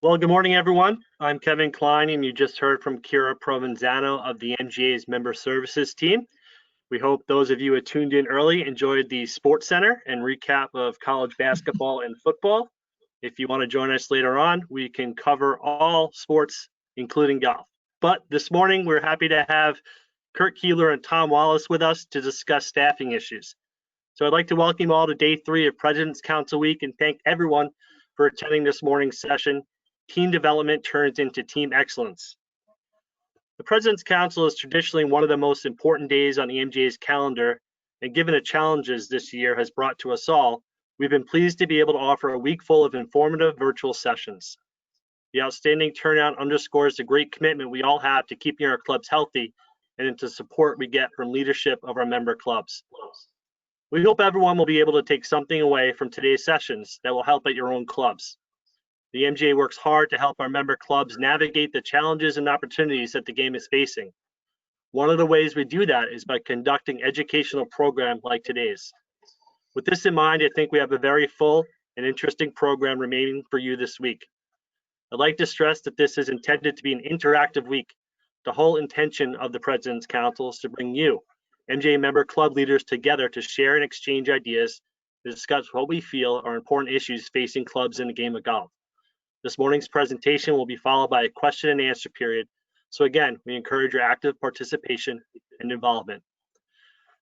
Well, good morning, everyone. I'm Kevin Klein, and you just heard from Kira Provenzano of the MGA's Member Services team. We hope those of you who tuned in early enjoyed the Sports Center and recap of college basketball and football. If you want to join us later on, we can cover all sports, including golf. But this morning, we're happy to have Kurt Kuebler and Tom Wallace with us to discuss staffing issues. So I'd like to welcome you all to day 3 of President's Council Week and thank everyone for attending this morning's session. Team development turns into team excellence. The President's Council is traditionally one of the most important days on the MGA's calendar, and given the challenges this year has brought to us all, we've been pleased to be able to offer a week full of informative virtual sessions. The outstanding turnout underscores the great commitment we all have to keeping our clubs healthy and to support we get from leadership of our member clubs. We hope everyone will be able to take something away from today's sessions that will help at your own clubs. The MGA works hard to help our member clubs navigate the challenges and opportunities that the game is facing. One of the ways we do that is by conducting educational programs like today's. With this in mind, I think we have a very full and interesting program remaining for you this week. I'd like to stress that this is intended to be an interactive week. The whole intention of the President's Council is to bring you, MGA member club leaders, together to share and exchange ideas to discuss what we feel are important issues facing clubs in the game of golf. This morning's presentation will be followed by a question and answer period. So again, we encourage your active participation and involvement.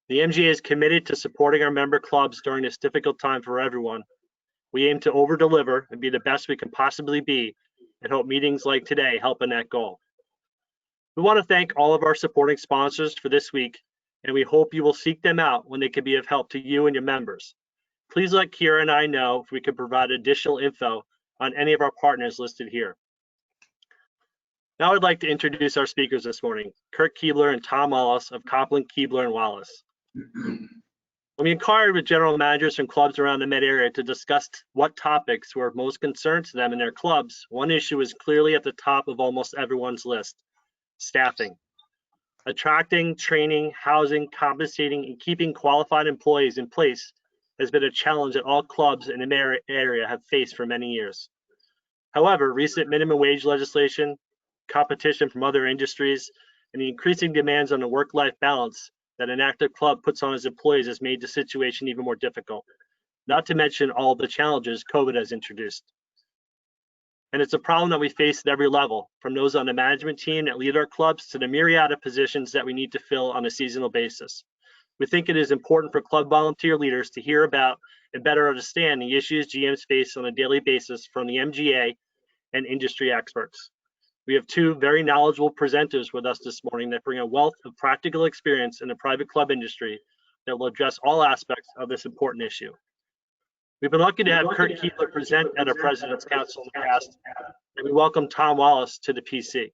The MGA is committed to supporting our member clubs during this difficult time for everyone. We aim to over-deliver and be the best we can possibly be, and hope meetings like today help in that goal. We want to thank all of our supporting sponsors for this week, and we hope you will seek them out when they can be of help to you and your members. Please let Kira and I know if we can provide additional info on any of our partners listed here. Now I'd like to introduce our speakers this morning, Kurt Kuebler and Tom Wallace of Kopplin, Kuebler, and Wallace. When we inquired with general managers from clubs around the Met area to discuss what topics were of most concern to them in their clubs, one issue is clearly at the top of almost everyone's list: staffing. Attracting, training, housing, compensating, and keeping qualified employees in place has been a challenge that all clubs in the area have faced for many years. However, recent minimum wage legislation, competition from other industries, and the increasing demands on the work-life balance that an active club puts on its employees has made the situation even more difficult, not to mention all the challenges COVID has introduced. And it's a problem that we face at every level, from those on the management team that lead our clubs to the myriad of positions that we need to fill on a seasonal basis. We think it is important for club volunteer leaders to hear about and better understand the issues GMs face on a daily basis from the MGA and industry experts. We have two very knowledgeable presenters with us this morning that bring a wealth of practical experience in the private club industry that will address all aspects of this important issue. We've been lucky to have Kurt Kuebler present at our President's Council in the past, and we welcome Tom Wallace to the PC.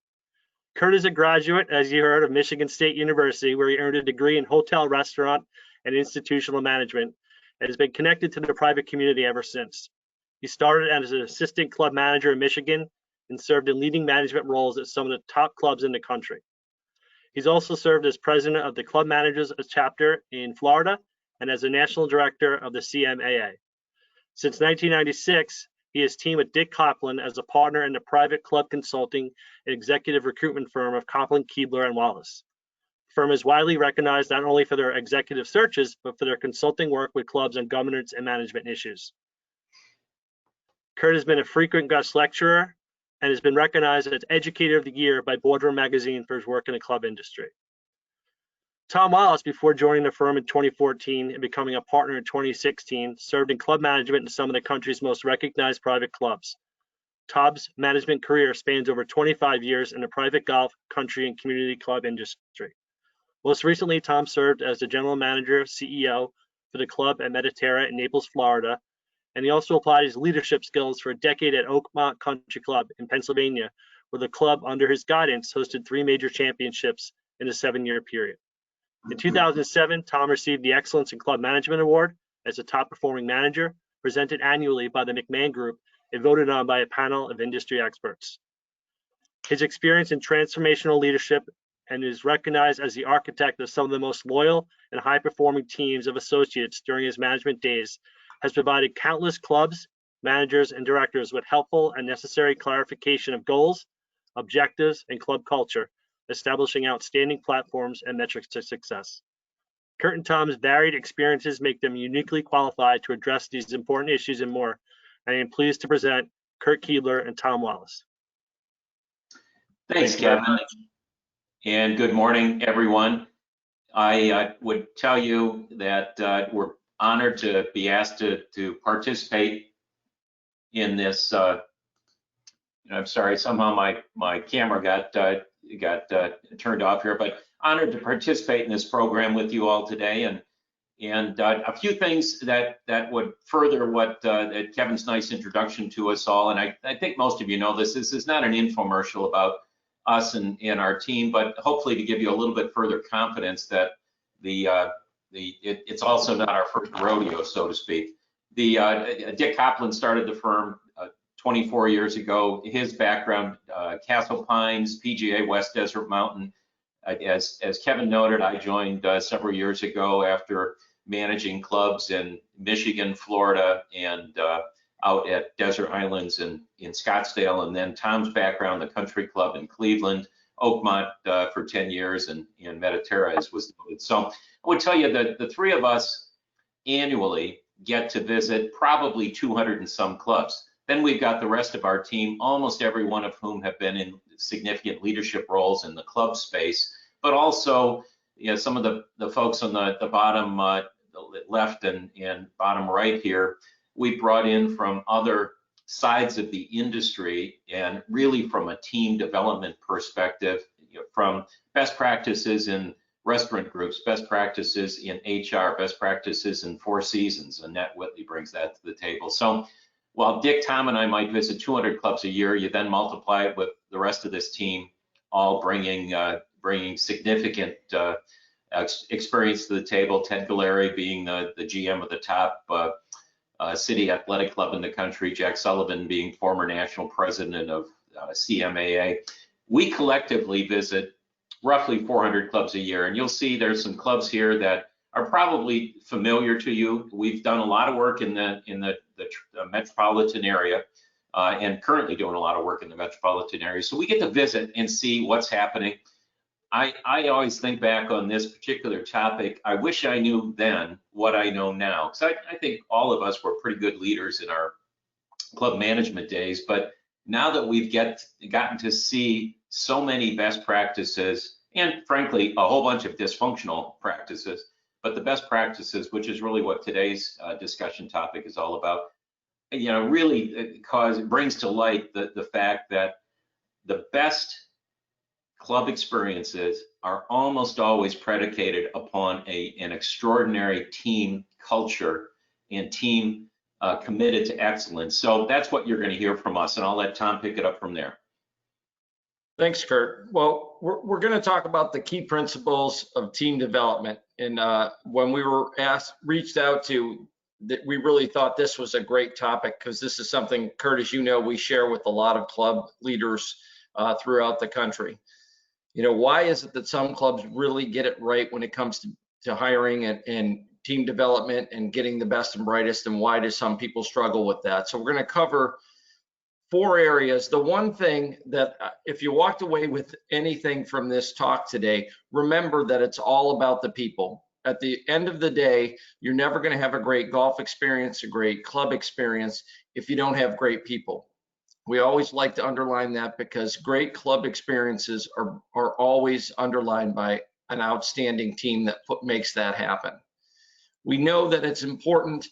Kurt is a graduate, as you heard, of Michigan State University, where he earned a degree in hotel, restaurant, and institutional management, and has been connected to the private community ever since. He started as an assistant club manager in Michigan and served in leading management roles at some of the top clubs in the country. He's also served as president of the Club Managers Chapter in Florida and as a national director of the CMAA. Since 1996, he has teamed with Dick Kopplin as a partner in the private club consulting and executive recruitment firm of Kopplin, Kuebler, and Wallace. The firm is widely recognized not only for their executive searches, but for their consulting work with clubs on governance and management issues. Kurt has been a frequent guest lecturer and has been recognized as Educator of the Year by Boardroom Magazine for his work in the club industry. Tom Wallace, before joining the firm in 2014 and becoming a partner in 2016, served in club management in some of the country's most recognized private clubs. Tom's management career spans over 25 years in the private golf, country, and community club industry. Most recently, Tom served as the general manager, CEO for the club at Mediterra in Naples, Florida, and he also applied his leadership skills for a decade at Oakmont Country Club in Pennsylvania, where the club, under his guidance, hosted 3 major championships in a 7-year period. In 2007, Tom received the Excellence in Club Management Award as a top performing manager, presented annually by the McMahon Group and voted on by a panel of industry experts. His experience in transformational leadership and is recognized as the architect of some of the most loyal and high performing teams of associates during his management days, has provided countless clubs, managers, and directors with helpful and necessary clarification of goals, objectives, and club culture, establishing outstanding platforms and metrics to success. Kurt and Tom's varied experiences make them uniquely qualified to address these important issues and more. I am pleased to present Kurt Kuebler and Tom Wallace. Thanks, Kevin, and good morning, everyone. I would tell you that we're honored to be asked to participate in this. I'm sorry, somehow my camera got turned off here, but honored to participate in this program with you all today, and a few things that would further what Kevin's nice introduction to us all. And I think most of you know this. This is not an infomercial about us and our team, but hopefully to give you a little bit further confidence that it's also not our first rodeo, so to speak. Dick Kopplin started the firm 24 years ago. His background, Castle Pines, PGA, West Desert Mountain. As Kevin noted, I joined several years ago after managing clubs in Michigan, Florida, and out at Desert Islands in Scottsdale. And then Tom's background, the country club in Cleveland, Oakmont for 10 years, and Mediterra, as was noted. So I would tell you that the three of us annually get to visit probably 200 and some clubs. Then we've got the rest of our team, almost every one of whom have been in significant leadership roles in the club space, but also, some of the folks on the bottom left and bottom right here, we brought in from other sides of the industry, and really from a team development perspective, from best practices in restaurant groups, best practices in HR, best practices in Four Seasons. Annette Whitley brings that to the table. So while Dick, Tom, and I might visit 200 clubs a year, you then multiply it with the rest of this team, all bringing significant experience to the table. Ted Galleri being the GM of the top city athletic club in the country, Jack Sullivan being former national president of CMAA. We collectively visit roughly 400 clubs a year, and you'll see there's some clubs here that are probably familiar to you. We've done a lot of work in the metropolitan area, and currently doing a lot of work in the metropolitan area. So we get to visit and see what's happening. I always think back on this particular topic. I wish I knew then what I know now, because I think all of us were pretty good leaders in our club management days. But now that we've gotten to see so many best practices, and frankly, a whole bunch of dysfunctional practices, but the best practices, which is really what today's discussion topic is all about, really brings to light the fact that the best club experiences are almost always predicated upon an extraordinary team culture and team committed to excellence. So that's what you're going to hear from us, and I'll let Tom pick it up from there. Thanks, Kurt. Well, we're going to talk about the key principles of team development. And when we were reached out to, that we really thought this was a great topic, because this is something, Kurt, as you know, we share with a lot of club leaders throughout the country. Why is it that some clubs really get it right when it comes to hiring and team development and getting the best and brightest, and why do some people struggle with that? So we're going to cover 4 areas. The one thing that if you walked away with anything from this talk today, remember that it's all about the people. At the end of the day, you're never going to have a great golf experience, a great club experience, if you don't have great people. We always like to underline that, because great club experiences are always underlined by an outstanding team that makes that happen. We know that it's important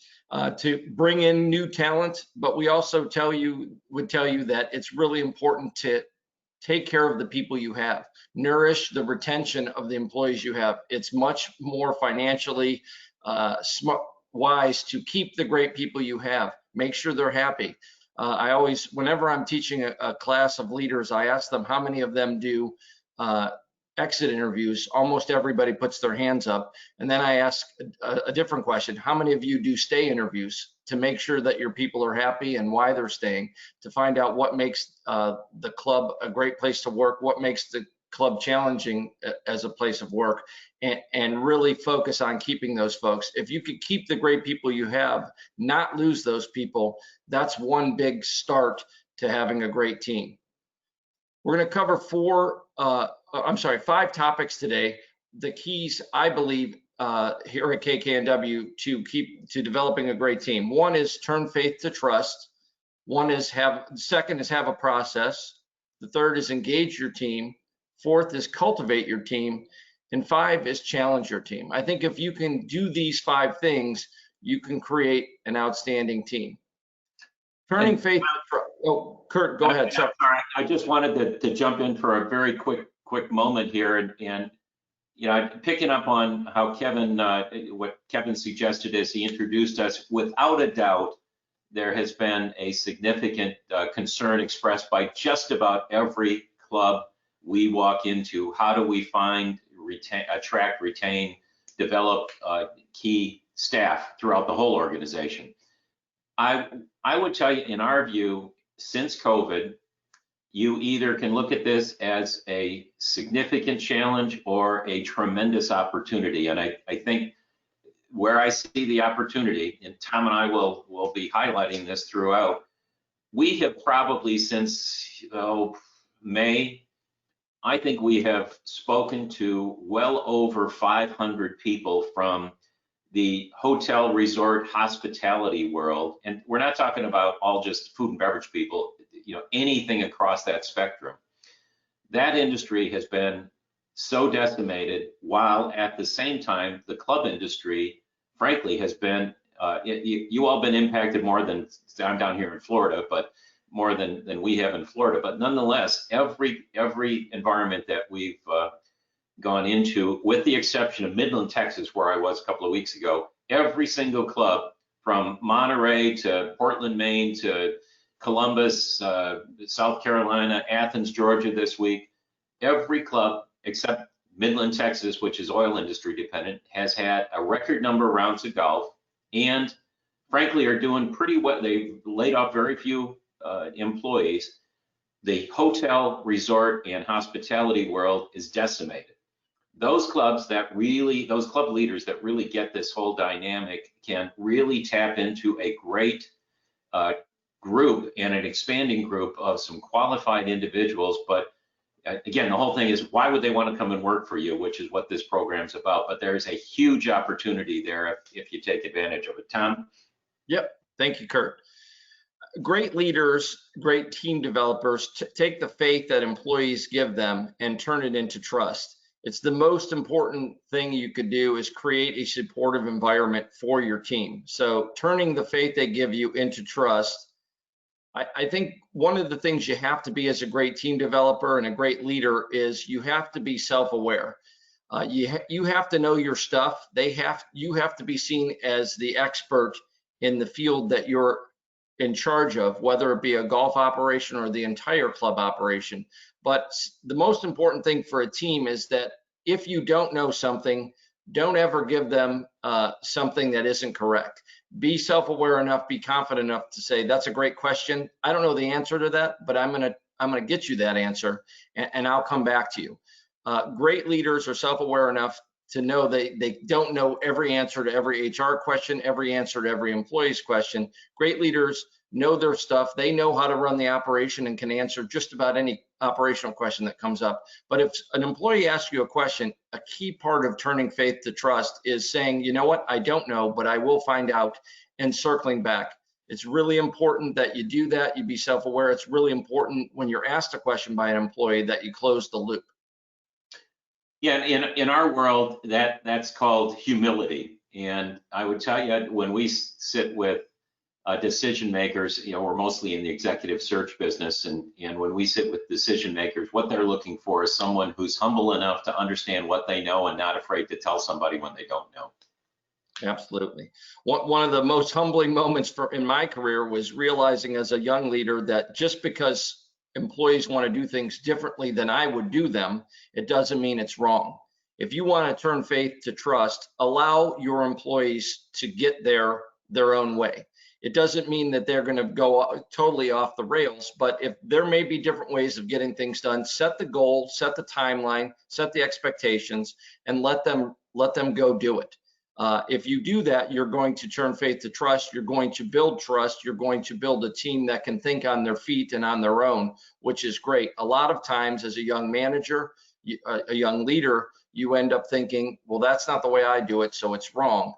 to bring in new talent, but we also would tell you that it's really important to take care of the people you have, nourish the retention of the employees you have. It's much more financially wise to keep the great people you have, make sure they're happy. I always, whenever I'm teaching a class of leaders, I ask them how many of them do exit interviews. Almost everybody puts their hands up. And then I ask a different question. How many of you do stay interviews, to make sure that your people are happy and why they're staying, to find out what makes the club a great place to work, what makes the club challenging as a place of work, and really focus on keeping those folks. If you could keep the great people you have, not lose those people, that's one big start to having a great team. We're going to cover 5 topics today. The keys, I believe, here at KKNW to developing a great team. One is turn faith to trust. Second is have a process. The third is engage your team. Fourth is cultivate your team. And 5 is challenge your team. I think if you can do these 5 things, you can create an outstanding team. Turning faith. Oh, Kurt, go ahead. Sorry. I just wanted to jump in for a very quick moment here, and you know, picking up on how what Kevin suggested as he introduced us. Without a doubt, there has been a significant concern expressed by just about every club we walk into. How do we find, attract, retain, develop key staff throughout the whole organization? I would tell you, in our view, since COVID, you either can look at this as a significant challenge or a tremendous opportunity. And I think where I see the opportunity, and Tom and I will be highlighting this throughout, we have probably since May, I think we have spoken to well over 500 people from the hotel, resort, hospitality world. And we're not talking about all just food and beverage people, you know, anything across that spectrum. That industry has been so decimated, while at the same time, the club industry, frankly, has been, you all been impacted more than, I'm down here in Florida, but more than we have in Florida. But nonetheless, every environment that we've gone into, with the exception of Midland, Texas, where I was a couple of weeks ago, every single club from Monterey to Portland, Maine to Columbus, South Carolina, Athens, Georgia this week, every club except Midland, Texas, which is oil industry dependent, has had a record number of rounds of golf, and frankly are doing pretty well. They've laid off very few employees. The hotel, resort, and hospitality world is decimated. Those club leaders that really get this whole dynamic can really tap into a great group and an expanding group of some qualified individuals. But again, the whole thing is, why would they want to come and work for you, which is what this program's about. But there's a huge opportunity there if you take advantage of it. Tom? Yep. Thank you, Kurt. Great leaders, great team developers take the faith that employees give them and turn it into trust. It's the most important thing you could do, is create a supportive environment for your team. So turning the faith they give you into trust. I think one of the things you have to be as a great team developer and a great leader is you have to be self-aware. You have to know your stuff. You have to be seen as the expert in the field that you're in charge of, whether it be a golf operation or the entire club operation. But the most important thing for a team is that if you don't know something, don't ever give them something that isn't correct. Be self-aware enough, be confident enough to say, that's a great question. I don't know the answer to that, but I'm gonna get you that answer, and I'll come back to you. Great leaders are self-aware enough to know they don't know every answer to every HR question, every answer to every employee's question. Great leaders know their stuff. They know how to run the operation and can answer just about any operational question that comes up. But if an employee asks you a question, a key part of turning faith to trust is saying, you know what, I don't know, but I will find out, and circling back. It's really important that you do that. You be self-aware. It's really important when you're asked a question by an employee that you close the loop. Yeah, in our world, that's called humility. And I would tell you, when we sit with decision makers, you know, we're mostly in the executive search business, and when we sit with decision makers, what they're looking for is someone who's humble enough to understand what they know and not afraid to tell somebody when they don't know. Absolutely. One of the most humbling moments in my career was realizing as a young leader that just because employees want to do things differently than I would do them, it doesn't mean it's wrong. If you want to turn faith to trust, allow your employees to get their own way. It doesn't mean that they're going to go totally off the rails, but if there may be different ways of getting things done, set the goal, set the timeline, set the expectations, and let them go do it. If you do that, you're going to turn faith to trust. You're going to build trust. You're going to build a team that can think on their feet and on their own, which is great. A lot of times as a young manager, a young leader, you end up thinking, well, that's not the way I do it, so it's wrong.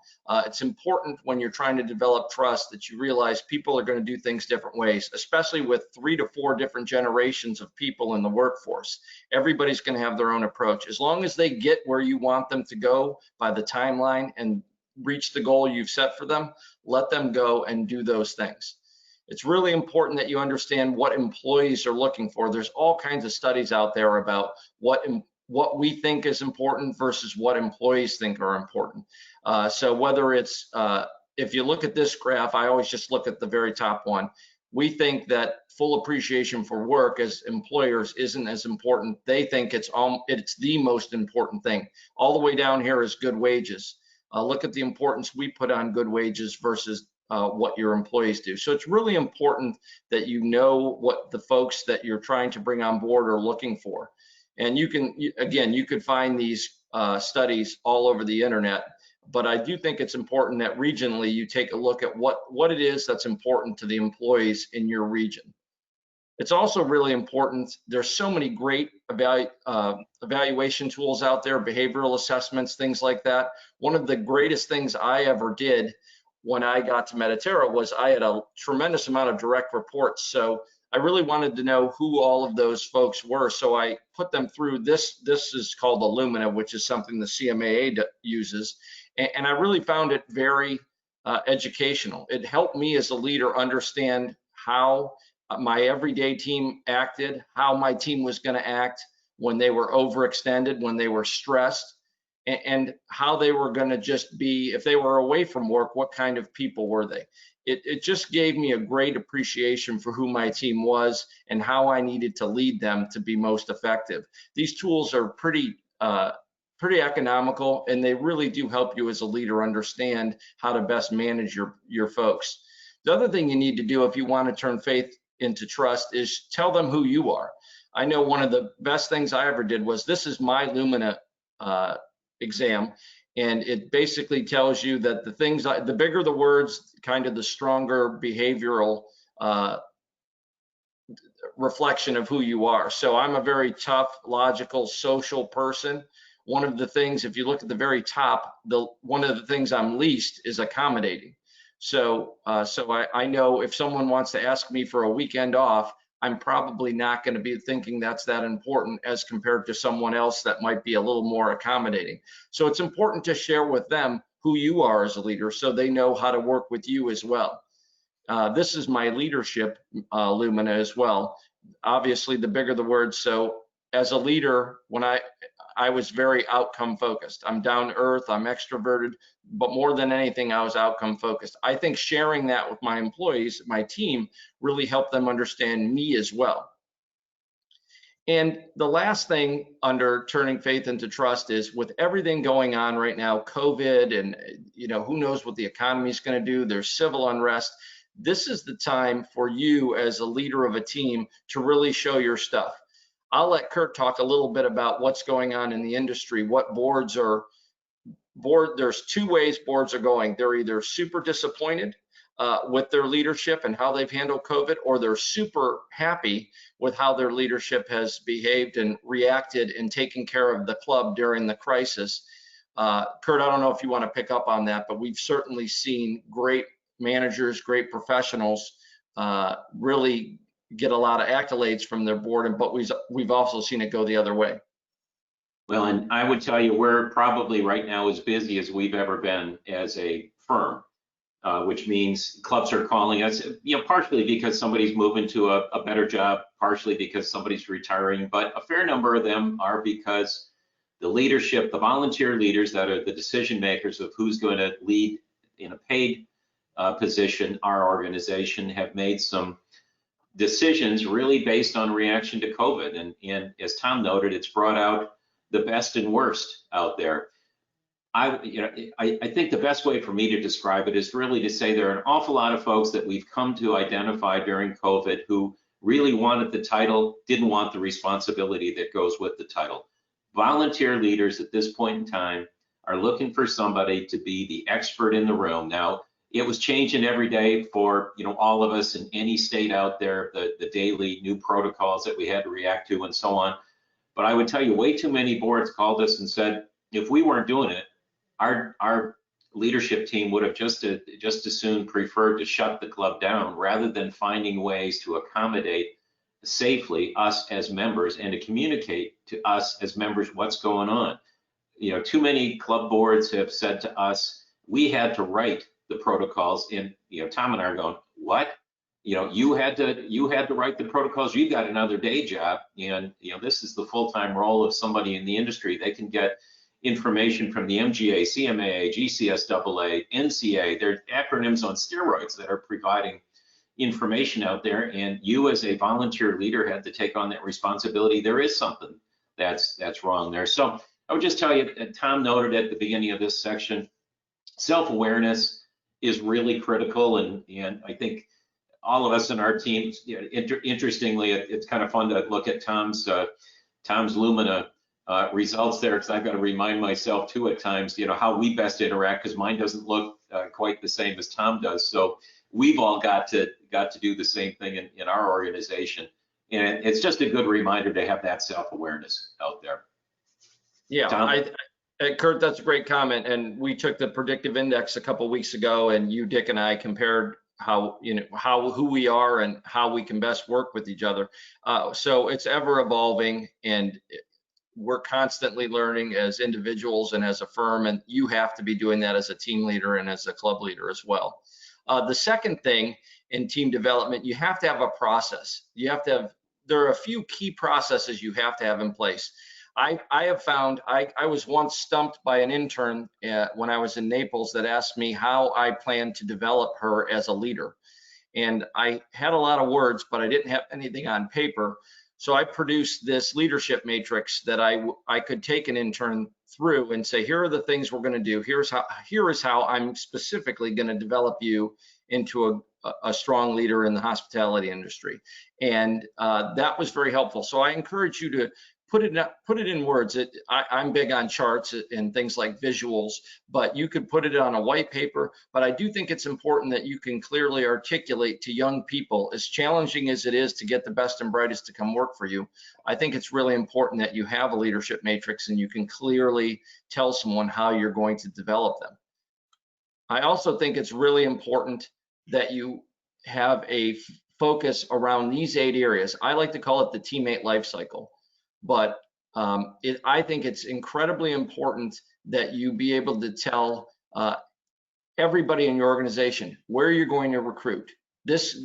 It's important when you're trying to develop trust that you realize people are going to do things different ways, especially with 3 to 4 different generations of people in the workforce. Everybody's going to have their own approach. As long as they get where you want them to go by the timeline and reach the goal you've set for them, let them go and do those things. It's really important that you understand what employees are looking for. There's all kinds of studies out there about what we think is important versus what employees think are important. So whether it's, if you look at this graph, I always just look at the very top one. We think that full appreciation for work as employers isn't as important. They think it's the most important thing. All the way down here is good wages. Look at the importance we put on good wages versus what your employees do. So it's really important that you know what the folks that you're trying to bring on board are looking for. And you could find these studies all over the internet, but I do think it's important that regionally you take a look at what it is that's important to the employees in your region. It's also really important. There's so many great evaluation tools out there, behavioral assessments, things like that. One of the greatest things I ever did when I got to Mediterra was I had a tremendous amount of direct reports. So I really wanted to know who all of those folks were. So I put them through this. This is called Illumina, which is something the CMAA uses. And I really found it very educational. It helped me as a leader understand how my everyday team acted, how my team was going to act when they were overextended, when they were stressed, and how they were going to just be, if they were away from work, what kind of people were they? It just gave me a great appreciation for who my team was and how I needed to lead them to be most effective. These tools are pretty economical, and they really do help you as a leader understand how to best manage your folks. The other thing you need to do if you want to turn faith into trust is tell them who you are. I know one of the best things I ever did was, this is my Lumina exam, and it basically tells you that the bigger the words, kind of the stronger behavioral reflection of who you are. So I'm a very tough, logical, social person. One of the things, if you look at the very top, one of the things I'm least is accommodating. So I know if someone wants to ask me for a weekend off, I'm probably not going to be thinking that's that important as compared to someone else that might be a little more accommodating. So it's important to share with them who you are as a leader so they know how to work with you as well. This is my leadership Lumina as well. Obviously, the bigger the words. So as a leader, when I was very outcome focused. I'm down to earth, I'm extroverted, but more than anything, I was outcome focused. I think sharing that with my employees, my team, really helped them understand me as well. And the last thing under turning faith into trust is, with everything going on right now, COVID, and who knows what the economy is going to do, there's civil unrest. This is the time for you as a leader of a team to really show your stuff. I'll let Kurt talk a little bit about what's going on in the industry, what there's 2 ways boards are going. They're either super disappointed with their leadership and how they've handled COVID, or they're super happy with how their leadership has behaved and reacted and taken care of the club during the crisis. Kurt, I don't know if you want to pick up on that, but we've certainly seen great managers, great professionals really get a lot of accolades from their board, but we've also seen it go the other way. Well, and I would tell you, we're probably right now as busy as we've ever been as a firm, which means clubs are calling us, partially because somebody's moving to a better job, partially because somebody's retiring, but a fair number of them are because the leadership, the volunteer leaders that are the decision makers of who's going to lead in a paid position, our organization, have made some decisions really based on reaction to COVID. And as Tom noted, it's brought out the best and worst out there. I think the best way for me to describe it is really to say there are an awful lot of folks that we've come to identify during COVID who really wanted the title, didn't want the responsibility that goes with the title. Volunteer leaders at this point in time are looking for somebody to be the expert in the room. Now, it was changing every day for all of us in any state out there, the daily new protocols that we had to react to and so on. But I would tell you, way too many boards called us and said, if we weren't doing it, our leadership team would have just as soon preferred to shut the club down rather than finding ways to accommodate safely us as members and to communicate to us as members what's going on. Too many club boards have said to us, we had to write the protocols, and Tom and I are going, what? You had to write the protocols. You've got another day job, and this is the full-time role of somebody in the industry. They can get information from the MGA, CMAA, GCSAA, NCA. They're acronyms on steroids that are providing information out there, and you as a volunteer leader had to take on that responsibility. There is something that's wrong there. So I would just tell you, Tom noted at the beginning of this section, self-awareness is really critical, and I think all of us in our teams, interestingly, it's kind of fun to look at Tom's Lumina results there, because I've got to remind myself too at times, how we best interact, because mine doesn't look quite the same as Tom does. So we've all got to do the same thing in our organization, and it's just a good reminder to have that self-awareness out there. Yeah, Kurt, that's a great comment. And we took the predictive index a couple weeks ago, and you, Dick, and I compared who we are and how we can best work with each other. So it's ever evolving, and we're constantly learning as individuals and as a firm, and you have to be doing that as a team leader and as a club leader as well. The second thing in team development, you have to have a process. There are a few key processes you have to have in place. I have found, I was once stumped by an intern when I was in Naples that asked me how I planned to develop her as a leader. And I had a lot of words, but I didn't have anything on paper. So I produced this leadership matrix that I could take an intern through and say, here are the things we're going to do. Here is how I'm specifically going to develop you into a strong leader in the hospitality industry. And that was very helpful. So I encourage you to put it in words. I'm big on charts and things like visuals, but you could put it on a white paper. But I do think it's important that you can clearly articulate to young people, as challenging as it is to get the best and brightest to come work for you. I think it's really important that you have a leadership matrix and you can clearly tell someone how you're going to develop them. I also think it's really important that you have a focus around these 8 areas. I like to call it the teammate life cycle. But I think it's incredibly important that you be able to tell everybody in your organization where you're going to recruit. This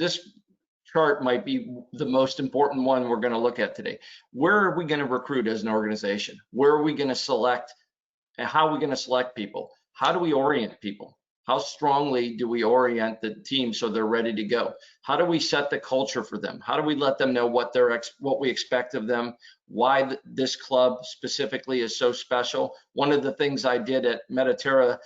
chart might be the most important one we're going to look at today. Where are we going to recruit as an organization? Where are we going to select, and how are we going to select people? How do we orient people? How strongly do we orient the team so they're ready to go? How do we set the culture for them? How do we let them know what we expect of them? Why this club specifically is so special? One of the things I did at Mediterra,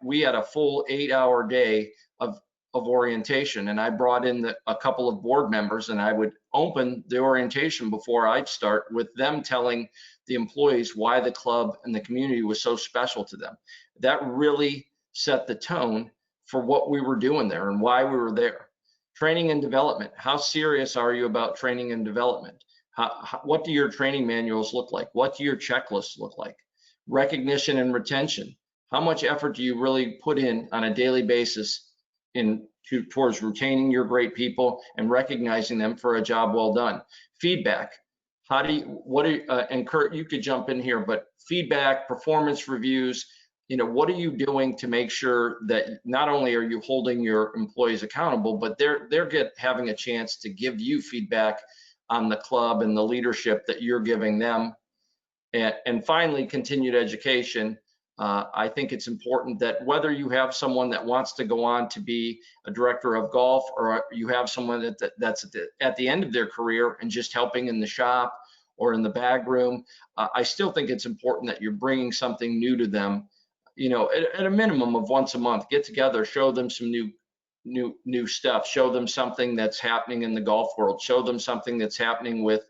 we had a full 8-hour day of orientation, and I brought in a couple of board members, and I would open the orientation before I'd start with them telling the employees why the club and the community was so special to them. That really set the tone for what we were doing there and why we were there. Training and development. How serious are you about training and development? What do your training manuals look like? What do your checklists look like? Recognition and retention. How much effort do you really put in on a daily basis towards retaining your great people and recognizing them for a job well done? Feedback. And Kurt, you could jump in here, but feedback, performance reviews, what are you doing to make sure that not only are you holding your employees accountable, but they're having a chance to give you feedback on the club and the leadership that you're giving them. And finally, continued education. I think it's important that whether you have someone that wants to go on to be a director of golf, or you have someone that's at the end of their career and just helping in the shop or in the bag room, I still think it's important that you're bringing something new to them you know, at a minimum of once a month, get together, show them some new stuff, show them something that's happening in the golf world, show them something that's happening with,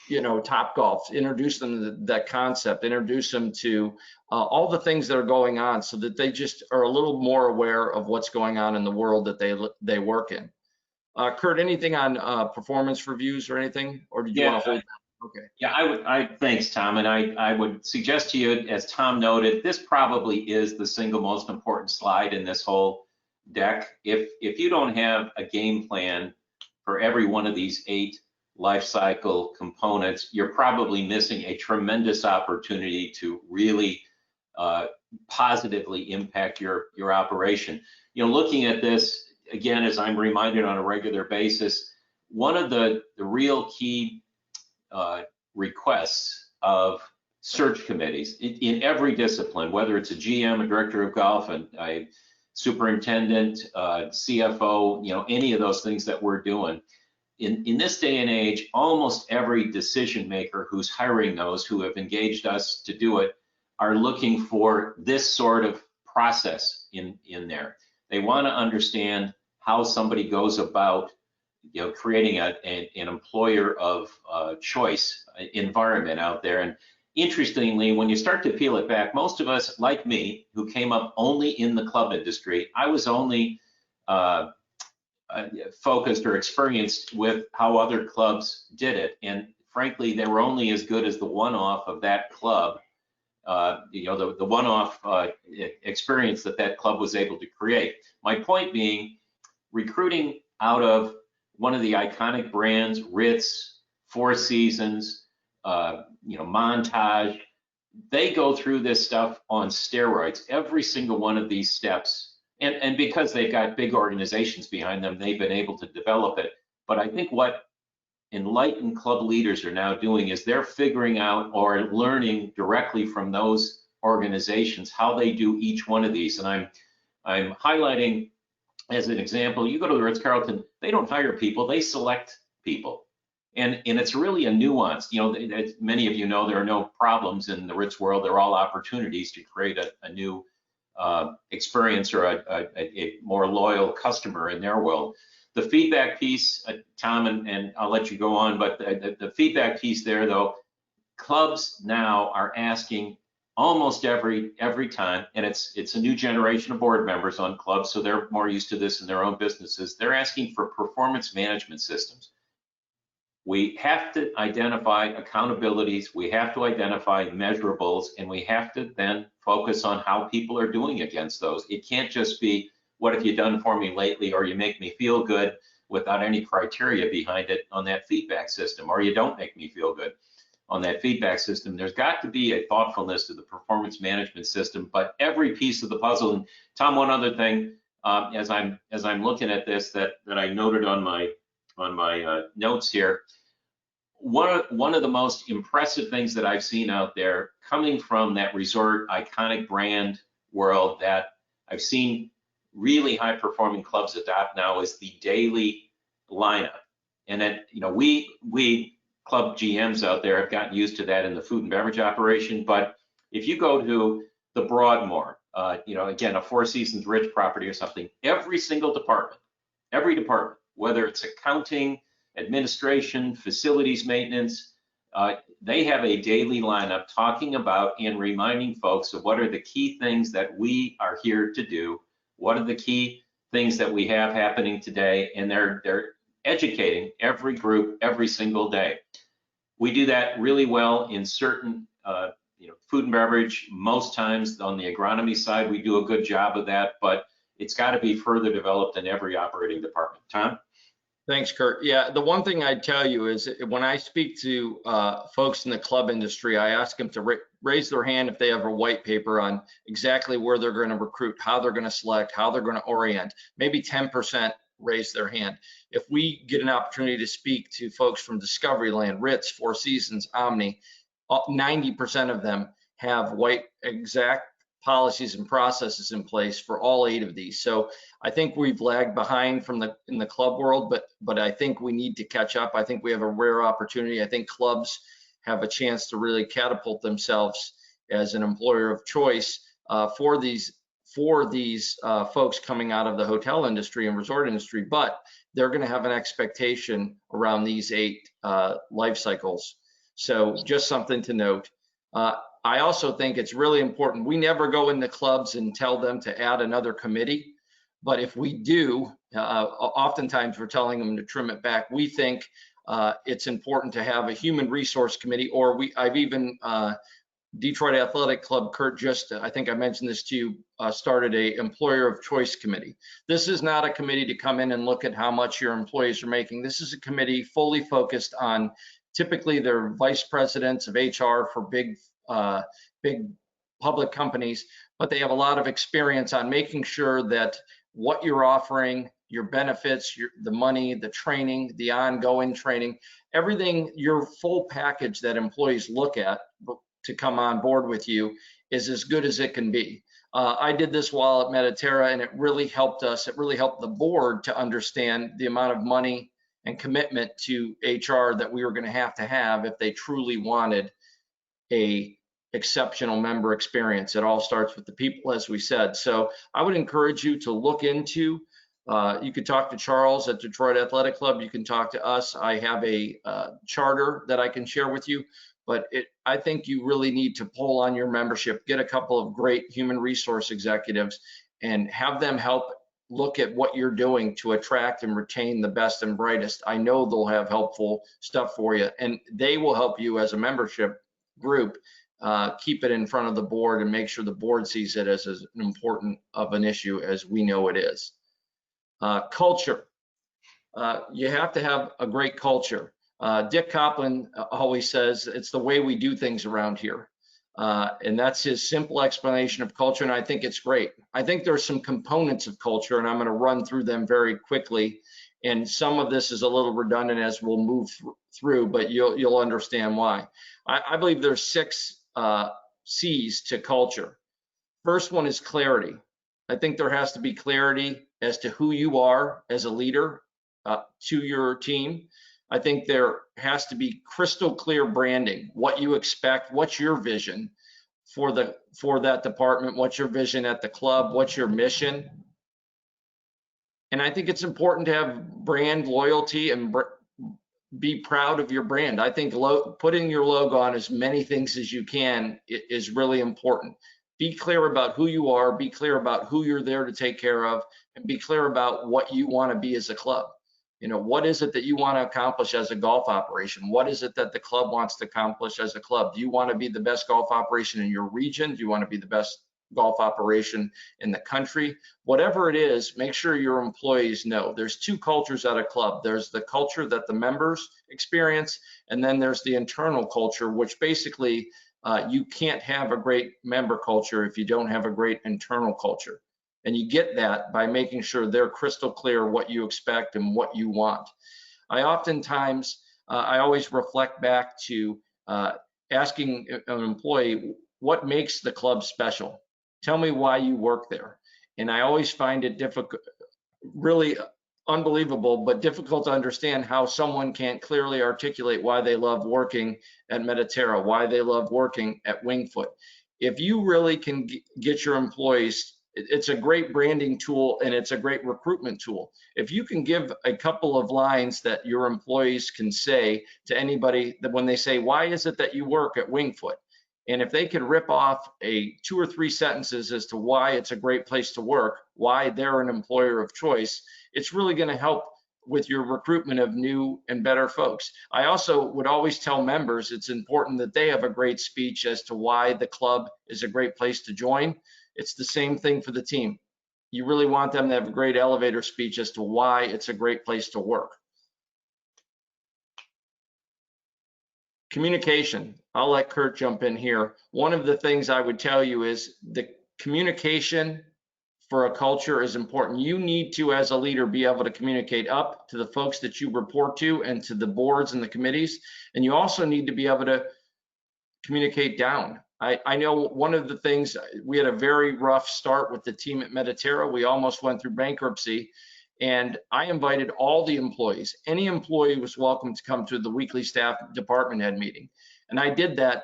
you know, Top Golf, introduce them to that concept, introduce them to all the things that are going on so that they just are a little more aware of what's going on in the world that they work in. Kurt, anything on performance reviews or anything, or did you want to hold that? Okay. Yeah, thanks, Tom. And I would suggest to you, as Tom noted, this probably is the single most important slide in this whole deck. If you don't have a game plan for every one of these 8 life cycle components, you're probably missing a tremendous opportunity to really positively impact your operation. You know, looking at this, again, as I'm reminded on a regular basis, one of the real key requests of search committees in every discipline, whether it's a GM, a director of golf, a superintendent, CFO, you know, any of those things that we're doing. In this day and age, almost every decision maker who's hiring those who have engaged us to do it are looking for this sort of process in there. They want to understand how somebody goes about, you know, creating an employer of choice environment out there. And interestingly, when you start to peel it back, most of us, like me, who came up only in the club industry, I was only focused or experienced with how other clubs did it. And frankly, they were only as good as the one-off of that club, you know, the one-off experience that club was able to create. My point being, recruiting out of one of the iconic brands, Ritz, Four Seasons, you know, Montage, they go through this stuff on steroids, every single one of these steps. And because they've got big organizations behind them, they've been able to develop it. But I think what enlightened club leaders are now doing is they're figuring out or learning directly from those organizations how they do each one of these. And I'm highlighting as an example, you go to the Ritz-Carlton, they don't hire people, they select people. And it's really a nuance. You know, as many of you know, there are no problems in the Ritz world. They're all opportunities to create a new experience or a more loyal customer in their world. The feedback piece, Tom, and I'll let you go on, but the feedback piece there, though, clubs now are asking almost every time, and it's a new generation of board members on clubs, so they're more used to this in their own businesses. They're asking for performance management systems. We have to identify accountabilities, we have to identify measurables, and we have to then focus on how people are doing against those. It can't just be, what have you done for me lately, or you make me feel good without any criteria behind it on that feedback system, or you don't make me feel good on that feedback system. There's got to be a thoughtfulness to the performance management system, but every piece of the puzzle. And Tom, one other thing, as I'm looking at this that I noted on my notes here, one of the most impressive things that I've seen out there coming from that resort iconic brand world that I've seen really high performing clubs adopt now is the daily lineup. And then, you know, we club GMs out there have gotten used to that in the food and beverage operation. But if you go to the Broadmoor, you know, again, a Four Seasons Ritz property or something, every single department, whether it's accounting, administration, facilities maintenance, they have a daily lineup talking about and reminding folks of what are the key things that we are here to do, what are the key things that we have happening today, and they're educating every group every single day. We do that really well in certain you know, food and beverage. Most times on the agronomy side, we do a good job of that, but it's got to be further developed in every operating department. Tom? Thanks, Kurt. Yeah, the one thing I'd tell you is when I speak to folks in the club industry, I ask them to raise their hand if they have a white paper on exactly where they're going to recruit, how they're going to select, how they're going to orient. Maybe 10% raise their hand. If we get an opportunity to speak to folks from Discovery Land, Ritz, Four Seasons, Omni, 90% of them have white exact policies and processes in place for all 8 of these. So I think we've lagged behind in the club world, but I think we need to catch up. I think we have a rare opportunity. I think clubs have a chance to really catapult themselves as an employer of choice for these folks coming out of the hotel industry and resort industry, but they're going to have an expectation around these 8 life cycles. So just something to note. I also think it's really important. We never go into clubs and tell them to add another committee, but if we do, oftentimes we're telling them to trim it back. We think it's important to have a human resource committee, or I've even Detroit Athletic Club, Kurt, just, I think I mentioned this to you, started a employer of choice committee. This is not a committee to come in and look at how much your employees are making. This is a committee fully focused on, typically they're vice presidents of HR for big public companies, but they have a lot of experience on making sure that what you're offering, your benefits, the money, the training, the ongoing training, everything, your full package that employees look at to come on board with you is as good as it can be. I did this while at Mediterra, and it really helped us. It really helped the board to understand the amount of money and commitment to HR that we were going to have if they truly wanted a exceptional member experience. It all starts with the people, as we said. So I would encourage you to look into, you could talk to Charles at Detroit Athletic Club. You can talk to us. I have a charter that I can share with you, but I think you really need to pull on your membership, get a couple of great human resource executives and have them help look at what you're doing to attract and retain the best and brightest. I know they'll have helpful stuff for you, and they will help you as a membership group keep it in front of the board and make sure the board sees it as important of an issue as we know it is. Culture. You have to have a great culture. Dick Kopplin always says it's the way we do things around here. And that's his simple explanation of culture, and I think it's great. I think there's some components of culture, and I'm going to run through them very quickly. And some of this is a little redundant as we'll move through, but you'll understand why. I believe there's 6 C's to culture. First one is clarity. I think there has to be clarity as to who you are as a leader to your team. I think there has to be crystal clear branding, what you expect, what's your vision for that department, what's your vision at the club, what's your mission. And I think it's important to have brand loyalty and be proud of your brand. I think putting your logo on as many things as you can is really important. Be clear about who you are, be clear about who you're there to take care of, and be clear about what you want to be as a club. You know, what is it that you want to accomplish as a golf operation? What is it that the club wants to accomplish as a club? Do you want to be the best golf operation in your region? Do you want to be the best golf operation in the country? Whatever it is, make sure your employees know. There's 2 cultures at a club. There's the culture that the members experience, and then there's the internal culture, which basically you can't have a great member culture if you don't have a great internal culture. And you get that by making sure they're crystal clear what you expect and what you want. I always reflect back to asking an employee, what makes the club special? Tell me why you work there. And I always find it difficult, really unbelievable, but difficult to understand how someone can't clearly articulate why they love working at Mediterra, why they love working at Wingfoot. If you really can get your employees, it's a great branding tool and it's a great recruitment tool. If you can give a couple of lines that your employees can say to anybody that when they say, why is it that you work at Wingfoot? And if they could rip off 2 or 3 sentences as to why it's a great place to work, why they're an employer of choice, it's really going to help with your recruitment of new and better folks. I also would always tell members it's important that they have a great speech as to why the club is a great place to join. It's the same thing for the team. You really want them to have a great elevator speech as to why it's a great place to work. Communication. I'll let Kurt jump in here. One of the things I would tell you is the communication for a culture is important. You need to, as a leader, be able to communicate up to the folks that you report to and to the boards and the committees. And you also need to be able to communicate down. I know one of the things, we had a very rough start with the team at Mediterra. We almost went through bankruptcy. And I invited all the employees. Any employee was welcome to come to the weekly staff department head meeting. And I did that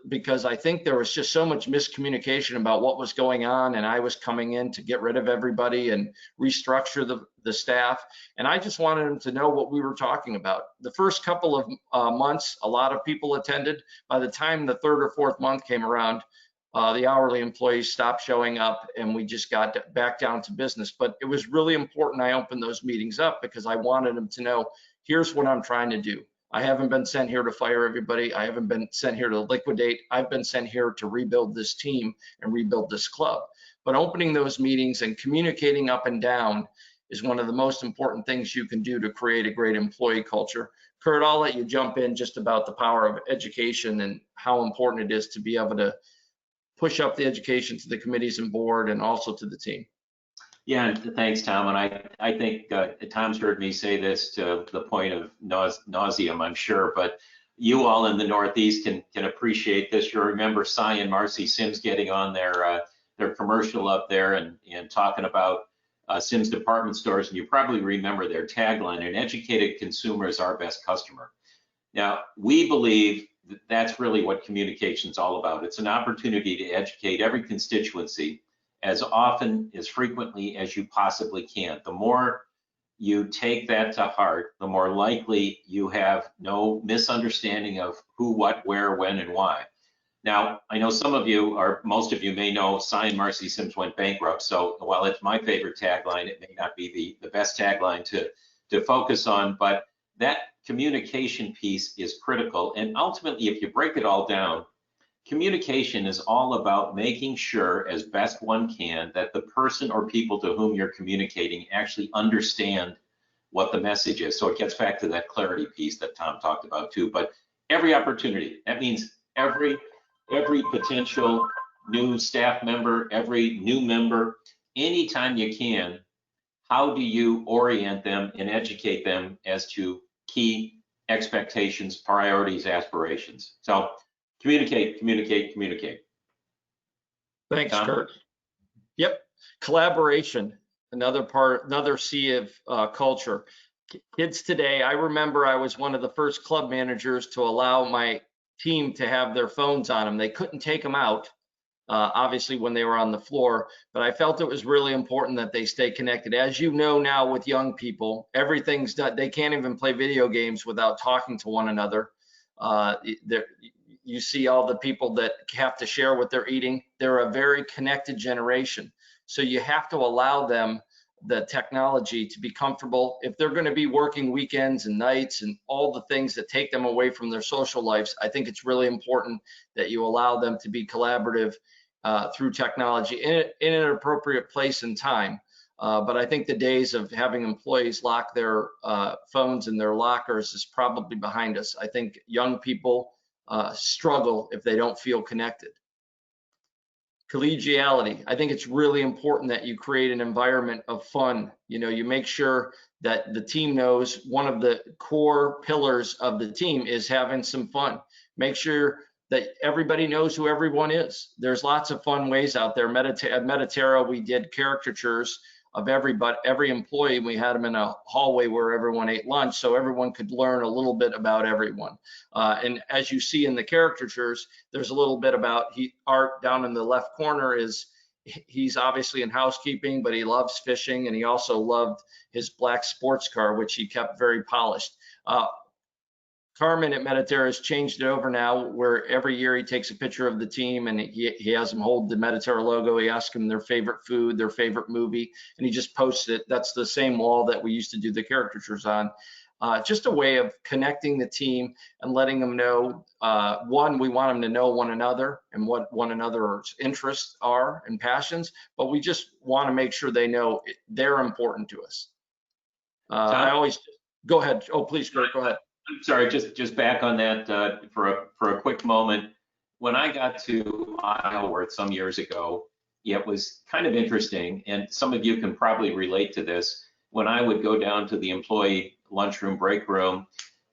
because I think there was just so much miscommunication about what was going on, and I was coming in to get rid of everybody and restructure the staff. And I just wanted them to know what we were talking about. The first couple of months, a lot of people attended. By the time the third or fourth month came around, the hourly employees stopped showing up, and we just got back down to business. But it was really important I opened those meetings up because I wanted them to know, here's what I'm trying to do. I haven't been sent here to fire everybody. I haven't been sent here to liquidate. I've been sent here to rebuild this team and rebuild this club. But opening those meetings and communicating up and down is one of the most important things you can do to create a great employee culture. Kurt, I'll let you jump in just about the power of education and how important it is to be able to push up the education to the committees and board and also to the team. Yeah, thanks, Tom. And I think Tom's heard me say this to the point of nauseum, I'm sure, but you all in the Northeast can appreciate this. You'll remember Cy and Marcy Sims getting on their commercial up there and talking about Sims department stores, and you probably remember their tagline, an educated consumer is our best customer. Now, we believe that's really what communication is all about. It's an opportunity to educate every constituency as often, as frequently as you possibly can. The more you take that to heart, the more likely you have no misunderstanding of who, what, where, when, and why. Now, I know some of you, or most of you may know, Cy and Marcy Sims went bankrupt. So while it's my favorite tagline, it may not be the best tagline to focus on, but that communication piece is critical. And ultimately, if you break it all down, communication is all about making sure, as best one can, that the person or people to whom you're communicating actually understand what the message is. So it gets back to that clarity piece that Tom talked about too. But every opportunity, that means every potential new staff member, every new member, anytime you can, how do you orient them and educate them as to key expectations, priorities, aspirations? So communicate, communicate, communicate. Thanks, Tom? Kurt. Yep, collaboration, another C of culture. Kids today, I remember I was one of the first club managers to allow my team to have their phones on them. They couldn't take them out, obviously, when they were on the floor, but I felt it was really important that they stay connected. As you know now with young people, everything's done. They can't even play video games without talking to one another. You see all the people that have to share what they're eating. They're a very connected generation. So you have to allow them the technology to be comfortable. If they're going to be working weekends and nights and all the things that take them away from their social lives, I think it's really important that you allow them to be collaborative through technology in an appropriate place and time. But I think the days of having employees lock their phones in their lockers is probably behind us. I think young people struggle if they don't feel connected. Collegiality. I think it's really important that you create an environment of fun. You know, you make sure that the team knows one of the core pillars of the team is having some fun. Make sure that everybody knows who everyone is. There's lots of fun ways out there. At Mediterra, we did caricatures of every employee. We had them in a hallway where everyone ate lunch, so everyone could learn a little bit about everyone. And as you see in the caricatures, there's a little bit about Art down in the left corner. He's obviously in housekeeping, but he loves fishing, and he also loved his black sports car, which he kept very polished. Carmen at Mediterra has changed it over now, where every year he takes a picture of the team and he has them hold the Mediterra logo. He asks them their favorite food, their favorite movie, and he just posts it. That's the same wall that we used to do the caricatures on. Just a way of connecting the team and letting them know, one, we want them to know one another and what one another's interests are and passions, but we just want to make sure they know they're important to us. I always, go ahead. Oh, please, Kurt, go ahead. I'm sorry, just back on that for a quick moment. When I got to Isleworth some years ago, it was kind of interesting, and some of you can probably relate to this. When I would go down to the employee lunchroom, break room,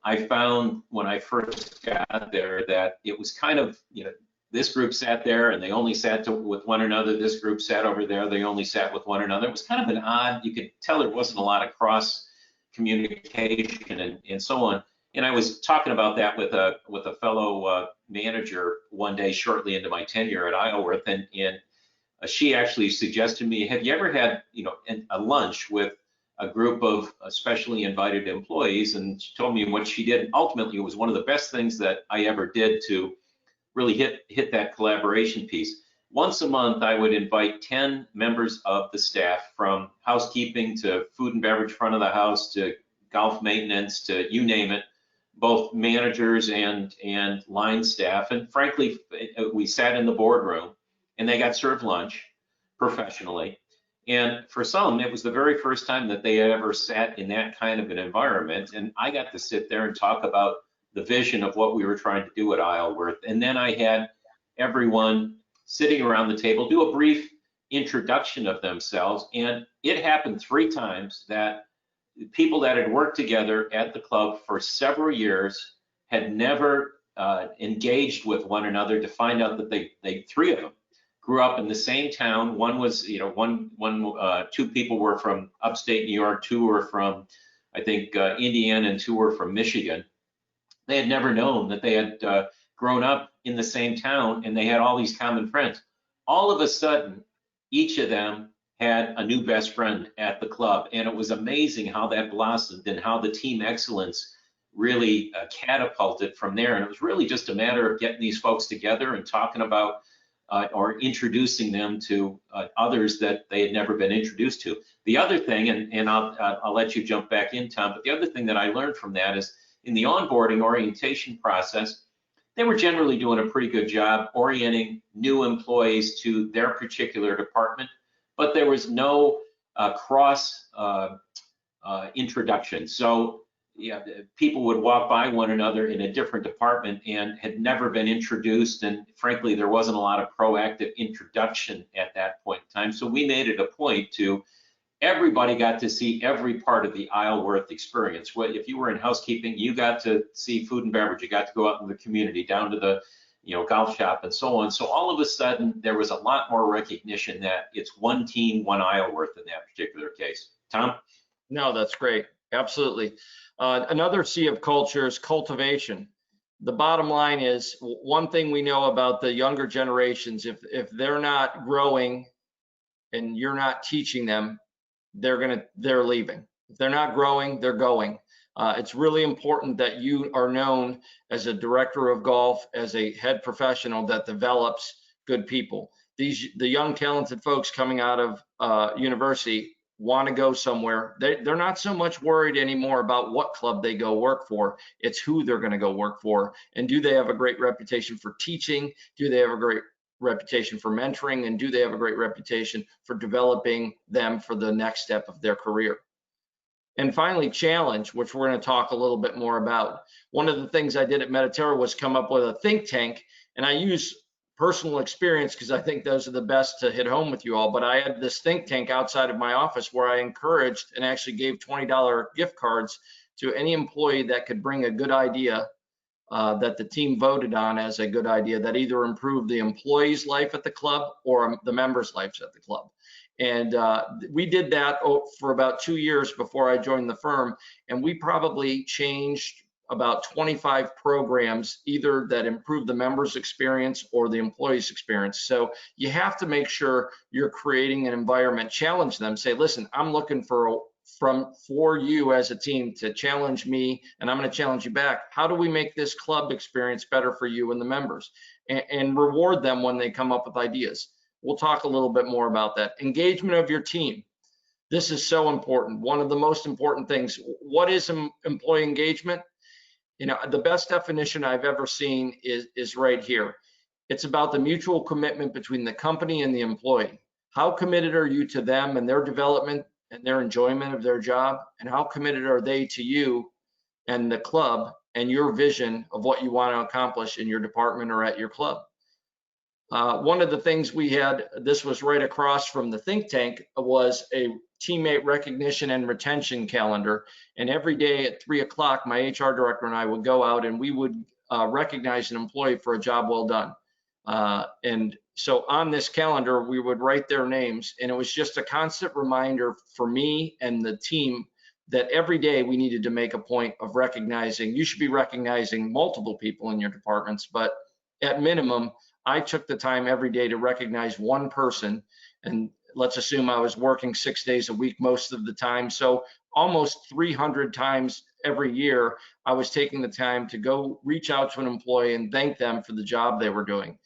I found when I first got there that it was kind of, you know, this group sat there and they only sat with one another. This group sat over there, they only sat with one another. It was kind of an odd, you could tell there wasn't a lot of cross communication and so on. And I was talking about that with a fellow manager one day shortly into my tenure at Isleworth, and she actually suggested to me, have you ever had, a lunch with a group of specially invited employees? And she told me what she did. Ultimately, it was one of the best things that I ever did to really hit that collaboration piece. Once a month, I would invite 10 members of the staff, from housekeeping to food and beverage front of the house to golf maintenance to you name it, both managers and line staff. And frankly, we sat in the boardroom and they got served lunch professionally. And for some, it was the very first time that they had ever sat in that kind of an environment. And I got to sit there and talk about the vision of what we were trying to do at Isleworth. And then I had everyone sitting around the table do a brief introduction of themselves. And it happened 3 times that people that had worked together at the club for several years had never engaged with one another, to find out that they 3 of them grew up in the same town. One was, 2 people were from upstate New York, 2 were from, I think, Indiana, and 2 were from Michigan. They had never known that they had grown up in the same town, and they had all these common friends. All of a sudden, each of them had a new best friend at the club, and it was amazing how that blossomed and how the team excellence really catapulted from there. And it was really just a matter of getting these folks together and talking about or introducing them to others that they had never been introduced to. The other thing, and I'll let you jump back in, Tom, but the other thing that I learned from that is, in the onboarding orientation process, they were generally doing a pretty good job orienting new employees to their particular department, but there was no cross introduction. So yeah, people would walk by one another in a different department and had never been introduced, and frankly, there wasn't a lot of proactive introduction at that point in time. So we made it a point to, everybody got to see every part of the Isleworth experience. Well, if you were in housekeeping, you got to see food and beverage, you got to go out in the community, down to the golf shop and so on. So all of a sudden, there was a lot more recognition that it's one team, one Isleworth in that particular case. Tom? No, that's great. Absolutely. Another C of culture is cultivation. The bottom line is, one thing we know about the younger generations, if they're not growing and you're not teaching them, they're leaving. If they're not growing, they're going. It's really important that you are known as a director of golf, as a head professional that develops good people. The young talented folks coming out of university want to go somewhere. They're not so much worried anymore about what club they go work for. It's who they're going to go work for, and do they have a great reputation for teaching? Do they have a great reputation for mentoring? And do they have a great reputation for developing them for the next step of their career? And finally, challenge, which we're going to talk a little bit more about. One of the things I did at Mediterra was come up with a think tank, and I use personal experience because I think those are the best to hit home with you all. But I had this think tank outside of my office where I encouraged and actually gave $20 gift cards to any employee that could bring a good idea that the team voted on as a good idea that either improved the employee's life at the club or the members' lives at the club. And we did that for about 2 years before I joined the firm, and we probably changed about 25 programs, either that improve the members' experience or the employees' experience. So you have to make sure you're creating an environment, challenge them, say, listen, I'm looking for you as a team to challenge me, and I'm going to challenge you back. How do we make this club experience better for you and the members? And reward them when they come up with ideas. We'll talk a little bit more about that. Engagement of your team. This is so important. One of the most important things. What is employee engagement? The best definition I've ever seen is right here. It's about the mutual commitment between the company and the employee. How committed are you to them and their development and their enjoyment of their job? And how committed are they to you and the club and your vision of what you want to accomplish in your department or at your club? One of the things we had, this was right across from the think tank, was a teammate recognition and retention calendar. And every day at 3 o'clock, my HR director and I would go out and we would recognize an employee for a job well done. And so on this calendar, we would write their names, and it was just a constant reminder for me and the team that every day we needed to make a point of recognizing. You should be recognizing multiple people in your departments, but at minimum, I took the time every day to recognize one person, and let's assume I was working 6 days a week most of the time. So almost 300 times every year, I was taking the time to go reach out to an employee and thank them for the job they were doing.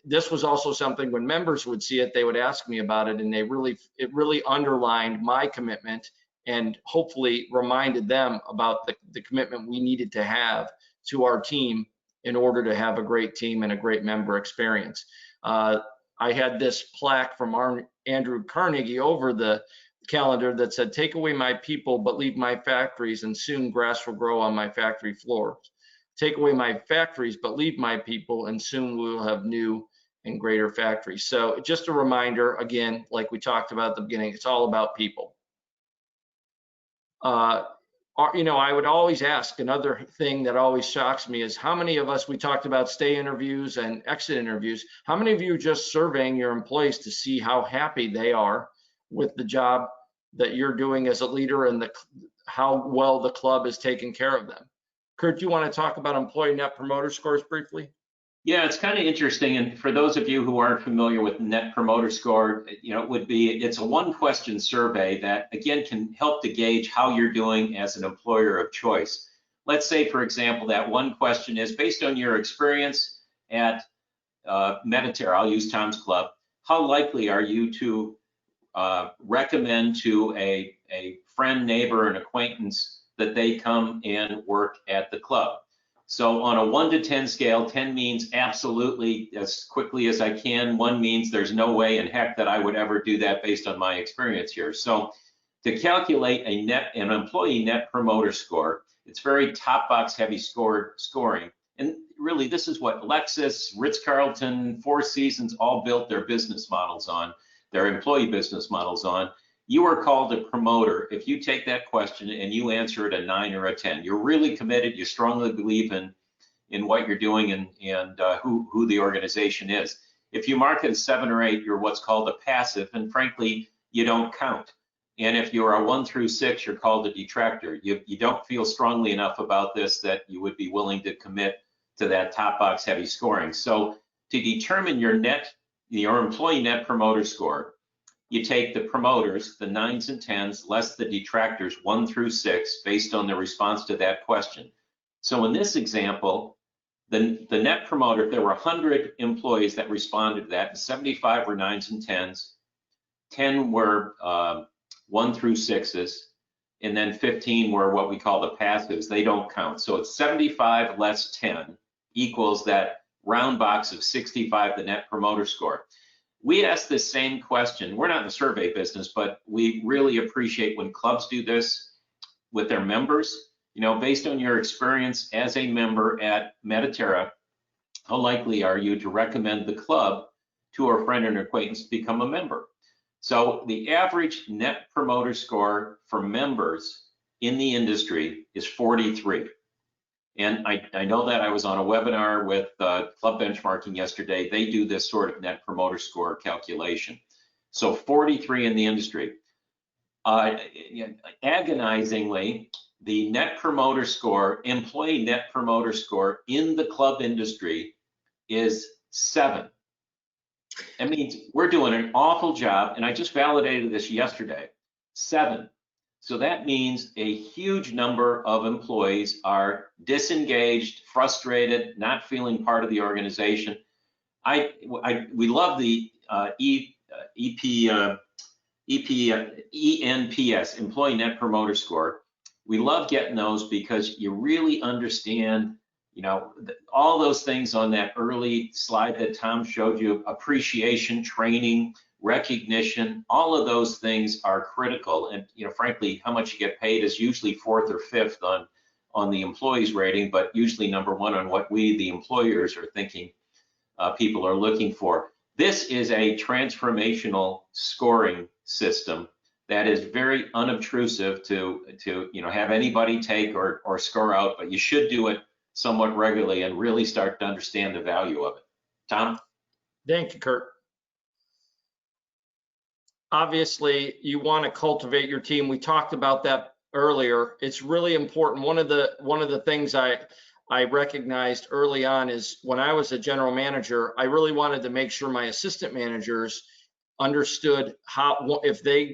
This was also something when members would see it, they would ask me about it, and it really underlined my commitment and hopefully reminded them about the commitment we needed to have to our team in order to have a great team and a great member experience. I had this plaque from Andrew Carnegie over the calendar that said, "Take away my people, but leave my factories, and soon grass will grow on my factory floors. Take away my factories, but leave my people, and soon we will have new and greater factories." So just a reminder, again, like we talked about at the beginning, it's all about people. I would always ask, another thing that always shocks me is how many of us, we talked about stay interviews and exit interviews, how many of you are just surveying your employees to see how happy they are with the job that you're doing as a leader and how well the club is taking care of them? Kurt, do you want to talk about employee net promoter scores briefly? Yeah, it's kind of interesting. And for those of you who aren't familiar with Net Promoter Score, it's a one-question survey that, again, can help to gauge how you're doing as an employer of choice. Let's say, for example, that one question is based on your experience at Mediterra, I'll use Tom's Club, how likely are you to recommend to a friend, neighbor, and acquaintance that they come and work at the club? So on a 1 to 10 scale, 10 means absolutely as quickly as I can. 1 means there's no way in heck that I would ever do that based on my experience here. So to calculate an employee net promoter score, it's very top box heavy scoring. And really, this is what Lexus, Ritz-Carlton, Four Seasons all built their business models on, their employee business models on. You are called a promoter if you take that question and you answer it a 9 or a 10. You're really committed. You strongly believe in what you're doing and who the organization is. If you mark it a 7 or 8, you're what's called a passive, and frankly, you don't count. And if you're a 1 through 6, you're called a detractor. You don't feel strongly enough about this that you would be willing to commit to that top box heavy scoring. So to determine your employee net promoter score, you take the promoters, the 9s and 10s, less the detractors, 1 through 6, based on the response to that question. So in this example, the net promoter, there were 100 employees that responded to that, 75 were 9s and 10s, 10 were 1 through 6s, and then 15 were what we call the passives. They don't count. So it's 75 less 10 equals that round box of 65, the net promoter score. We ask this same question. We're not in the survey business, but we really appreciate when clubs do this with their members. Based on your experience as a member at Mediterra, how likely are you to recommend the club to a friend and acquaintance to become a member? So the average net promoter score for members in the industry is 43. And I know that I was on a webinar with Club Benchmarking yesterday. They do this sort of net promoter score calculation. So 43 in the industry. Agonizingly, the net promoter score, employee net promoter score in the club industry is 7. That means we're doing an awful job, and I just validated this yesterday, 7. So that means a huge number of employees are disengaged, frustrated, not feeling part of the organization. We love the ENPS, Employee Net Promoter Score. We love getting those because you really understand, all those things on that early slide that Tom showed you, appreciation, training, recognition, all of those things are critical. And frankly, how much you get paid is usually 4th or 5th on the employees rating, but usually number 1 on what we, the employers, are thinking people are looking for. This is a transformational scoring system that is very unobtrusive to have anybody take or score out, but you should do it somewhat regularly and really start to understand the value of it. Tom? Thank you, Kurt. Obviously, you want to cultivate your team. We talked about that earlier. It's really important. One of the things I I recognized early on is when I was a general manager, I really wanted to make sure my assistant managers understood how,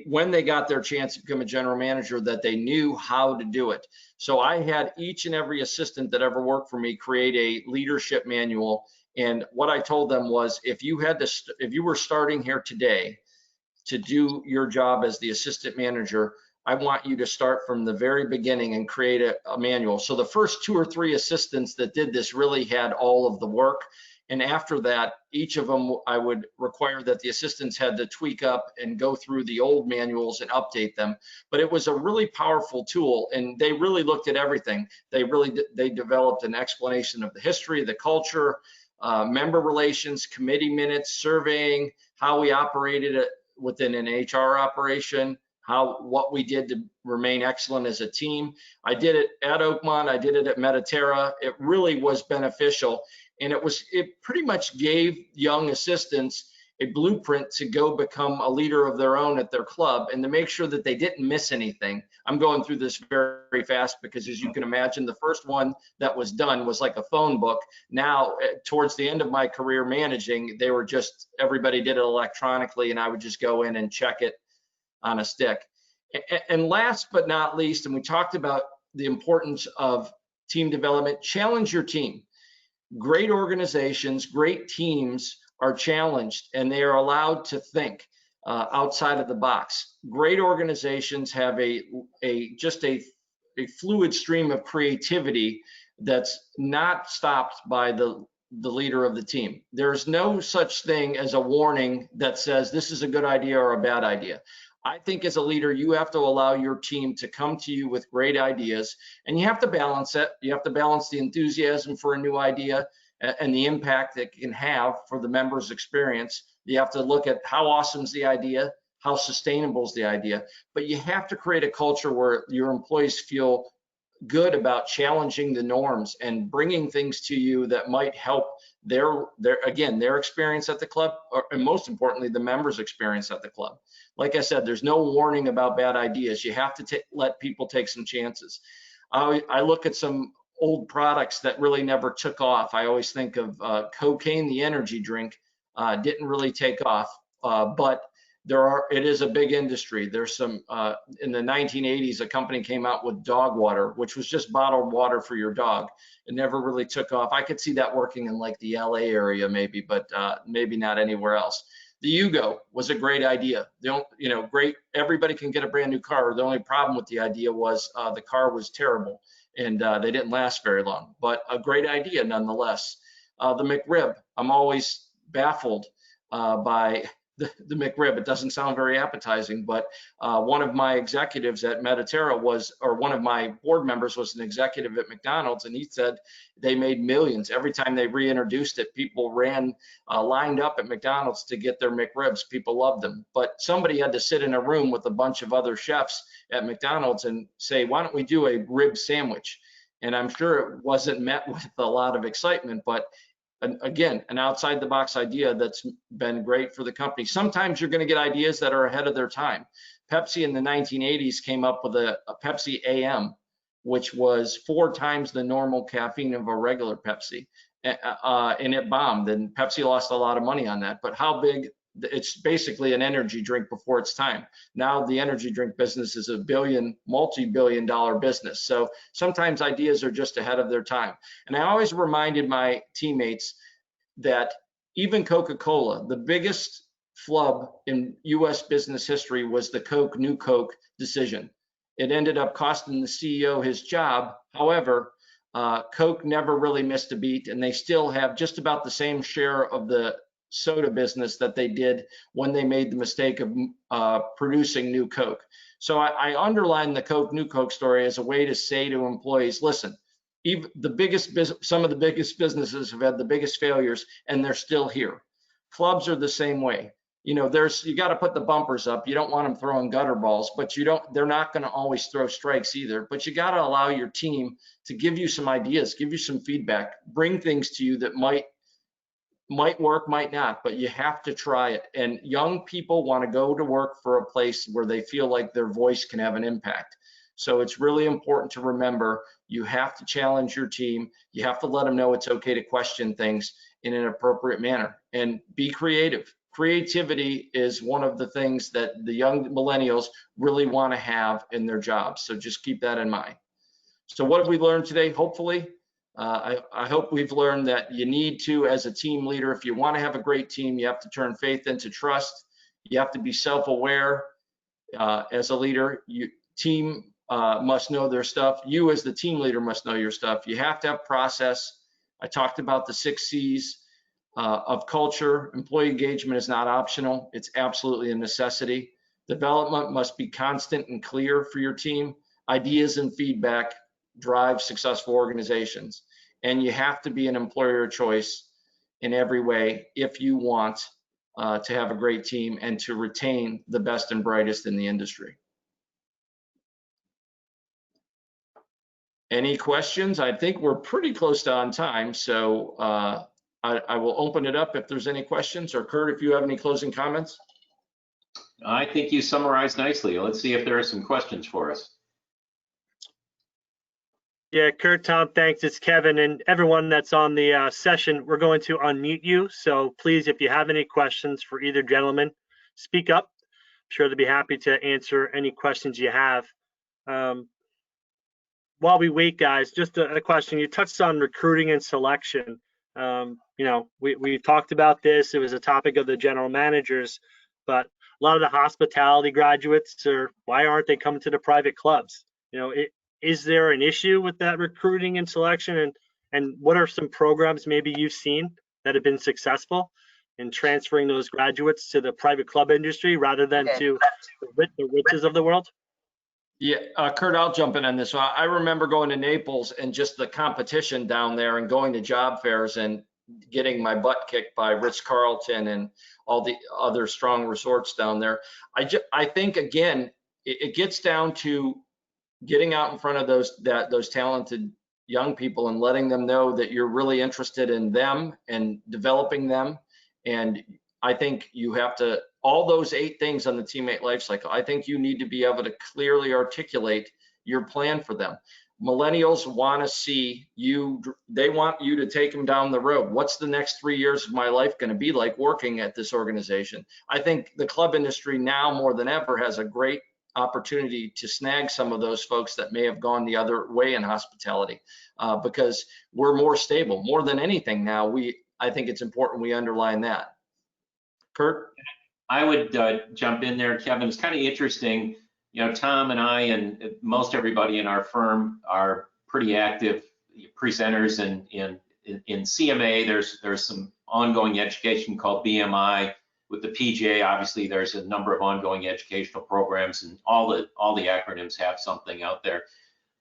when they got their chance to become a general manager, that they knew how to do it. So I had each and every assistant that ever worked for me create a leadership manual. And what I told them was, if you were starting here today to do your job as the assistant manager, I want you to start from the very beginning and create a manual. So the first 2 or 3 assistants that did this really had all of the work. And after that, each of them, I would require that the assistants had to tweak up and go through the old manuals and update them. But it was a really powerful tool, and they really looked at everything. They developed an explanation of the history, the culture, member relations, committee minutes, surveying, how we operated it within an HR operation, what we did to remain excellent as a team. I did it at Oakmont, I did it at Mediterra. It really was beneficial, and it pretty much gave young assistants a blueprint to go become a leader of their own at their club, and to make sure that they didn't miss anything. I'm going through this very fast because, as you can imagine, the first one that was done was like a phone book. Now, towards the end of my career managing, they were just, everybody did it electronically, and I would just go in and check it on a stick. And last but not least, and we talked about the importance of team development, challenge your team. Great organizations, great teams are challenged, and they are allowed to think outside of the box. Great organizations have a fluid stream of creativity that's not stopped by the leader of the team. There's no such thing as a warning that says this is a good idea or a bad idea. I think as a leader, you have to allow your team to come to you with great ideas, and you have to balance it. You have to balance the enthusiasm for a new idea and the impact it can have for the member's experience. You have to look at how awesome is the idea, how sustainable is the idea, but you have to create a culture where your employees feel good about challenging the norms and bringing things to you that might help their experience at the club, and most importantly, the members' experience at the club. Like I said, there's no warning about bad ideas. You have to let people take some chances. I look at some old products that really never took off. I always think of cocaine, the energy drink, didn't really take off, but it is a big industry. There's some, in the 1980s, a company came out with dog water, which was just bottled water for your dog. It never really took off. I could see that working in like the LA area maybe, but maybe not anywhere else. The Yugo was a great idea. Great, everybody can get a brand new car. The only problem with the idea was the car was terrible, and they didn't last very long, but a great idea nonetheless. The McRib, I'm always baffled by the McRib. It doesn't sound very appetizing, but one of my executives at Mediterra one of my board members was an executive at McDonald's, and he said they made millions. Every time they reintroduced it, people lined up at McDonald's to get their McRibs. People loved them, but somebody had to sit in a room with a bunch of other chefs at McDonald's and say, why don't we do a rib sandwich? And I'm sure it wasn't met with a lot of excitement, but again, an outside the box idea that's been great for the company. Sometimes you're going to get ideas that are ahead of their time. Pepsi in the 1980s came up with a Pepsi AM, which was 4 times the normal caffeine of a regular Pepsi, and it bombed, and Pepsi lost a lot of money on that. But how big? It's basically an energy drink before its time. Now the energy drink business is a multi-billion-dollar business. So sometimes ideas are just ahead of their time. And I always reminded my teammates that even Coca-Cola, the biggest flub in US business history was the New Coke decision. It ended up costing the CEO his job. However, Coke never really missed a beat, and they still have just about the same share of the soda business that they did when they made the mistake of producing New Coke. So I underline the New Coke story as a way to say to employees, listen, even some of the biggest businesses have had the biggest failures, and they're still here. Clubs are the same way. You got to put the bumpers up. You don't want them throwing gutter balls, but they're not going to always throw strikes either. But you got to allow your team to give you some ideas, give you some feedback, bring things to you that might work, might not, but you have to try it. And young people want to go to work for a place where they feel like their voice can have an impact. So it's really important to remember you have to challenge your team. You have to let them know it's okay to question things in an appropriate manner and be creative. Creativity is one of the things that the young millennials really want to have in their jobs. So just keep that in mind. So what have we learned today? Hopefully, I hope we've learned that you need to, as a team leader, if you want to have a great team, you have to turn faith into trust. You have to be self-aware. As a leader, team must know their stuff. You as the team leader must know your stuff. You have to have process. I talked about the 6 C's of culture. Employee engagement is not optional. It's absolutely a necessity. Development must be constant and clear for your team. Ideas and feedback drive successful organizations. And you have to be an employer of choice in every way if you want to have a great team and to retain the best and brightest in the industry. Any questions? I think we're pretty close to on time, so I will open it up if there's any questions. Or Kurt, if you have any closing comments. I think you summarized nicely. Let's see if there are some questions for us. Yeah, Kurt, Tom, thanks. It's Kevin, and everyone that's on the session, we're going to unmute you. So please, if you have any questions for either gentleman, speak up. I'm sure they'll be happy to answer any questions you have. While we wait, guys, just a question. You touched on recruiting and selection. You know, we talked about this. It was a topic of the general managers, but a lot of the hospitality graduates why aren't they coming to the private clubs? You know, is there an issue with that recruiting and selection? And what are some programs maybe you've seen that have been successful in transferring those graduates to the private club industry rather than to the riches of the world? Yeah, Kurt, I'll jump in on this one. I remember going to Naples and just the competition down there and going to job fairs and getting my butt kicked by Ritz-Carlton and all the other strong resorts down there. I think, again, it gets down to getting out in front of those talented young people and letting them know that you're really interested in them and developing them. And I think you have to, all those 8 things on the teammate life cycle, I think you need to be able to clearly articulate your plan for them. Millennials want to see you, they want you to take them down the road. What's the next 3 years of my life going to be like working at this organization? I think the club industry now more than ever has a great opportunity to snag some of those folks that may have gone the other way in hospitality because we're more stable. More than anything now, I think it's important we underline that. Kurt? I would jump in there, Kevin. It's kind of interesting. You know, Tom and I and most everybody in our firm are pretty active presenters in CMA. There's some ongoing education called BMI. With the PGA, obviously, there's a number of ongoing educational programs, and all the acronyms have something out there.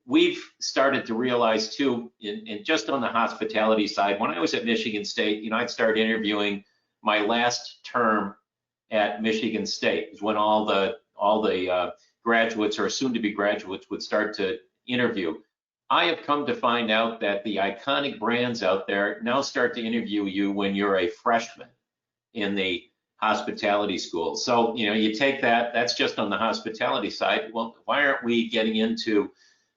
We've started to realize too, in just on the hospitality side, when I was at Michigan State, you know, I'd start interviewing. My last term at Michigan State is when all the graduates or soon-to-be graduates would start to interview. I have come to find out that the iconic brands out there now start to interview you when you're a freshman in the hospitality school. So, you know, you take that's just on the hospitality side. Well, why aren't we getting into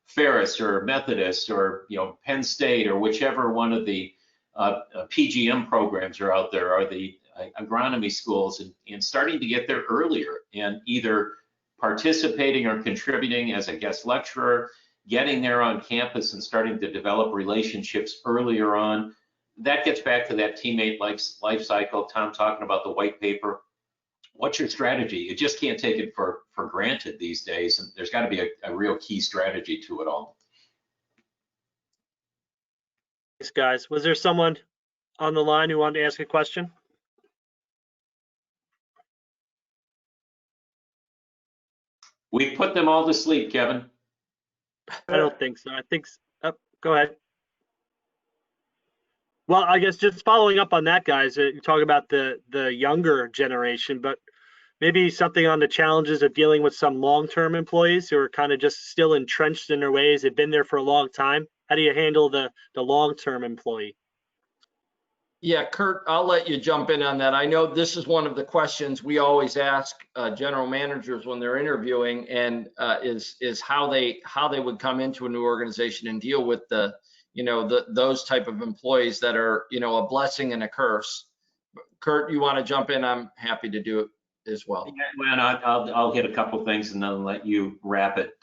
Ferris or Methodist or, you know, Penn State or whichever one of the PGM programs are out there, or the agronomy schools, and starting to get there earlier and either participating or contributing as a guest lecturer, getting there on campus and starting to develop relationships earlier on. That gets back to that teammate life cycle. Tom talking about the white paper. What's your strategy? You just can't take it for granted these days, and there's got to be a real key strategy to it all. Thanks, guys. Was there someone on the line who wanted to ask a question? We put them all to sleep, Kevin. I don't think so. I think, go ahead. Well, I guess just following up on that, guys, you talk about the younger generation, but maybe something on the challenges of dealing with some long-term employees who are kind of just still entrenched in their ways. They've been there for a long time. How do you handle the long-term employee? Yeah, Kurt, I'll let you jump in on that. I know this is one of the questions we always ask general managers when they're interviewing, and is how they would come into a new organization and deal with those type of employees that are a blessing and a curse. Kurt, you want to jump in? I'm happy to do it as well. Yeah, well, I'll hit a couple things and then let you wrap it.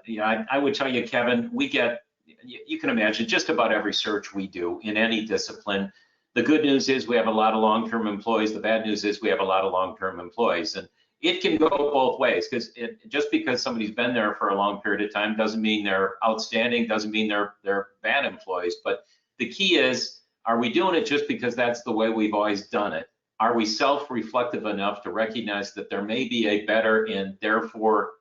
Yeah, I would tell you, Kevin, you can imagine just about every search we do in any discipline. The good news is we have a lot of long-term employees. The bad news is we have a lot of long-term employees, and it can go both ways, because just because somebody's been there for a long period of time doesn't mean they're outstanding, doesn't mean they're bad employees. But the key is, are we doing it just because that's the way we've always done it? Are we self-reflective enough to recognize that there may be a better and therefore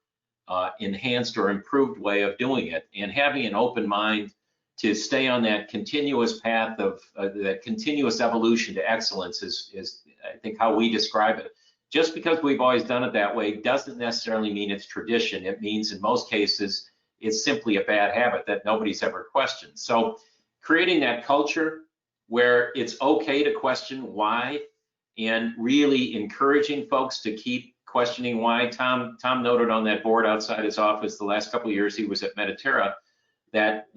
enhanced or improved way of doing it, and having an open mind to stay on that continuous path of that continuous evolution to excellence is I think how we describe it. Just because we've always done it that way doesn't necessarily mean it's tradition. It means in most cases it's simply a bad habit that nobody's ever questioned. So creating that culture where it's okay to question why, and really encouraging folks to keep questioning why. Tom noted on that board outside his office the last couple of years he was at Mediterra that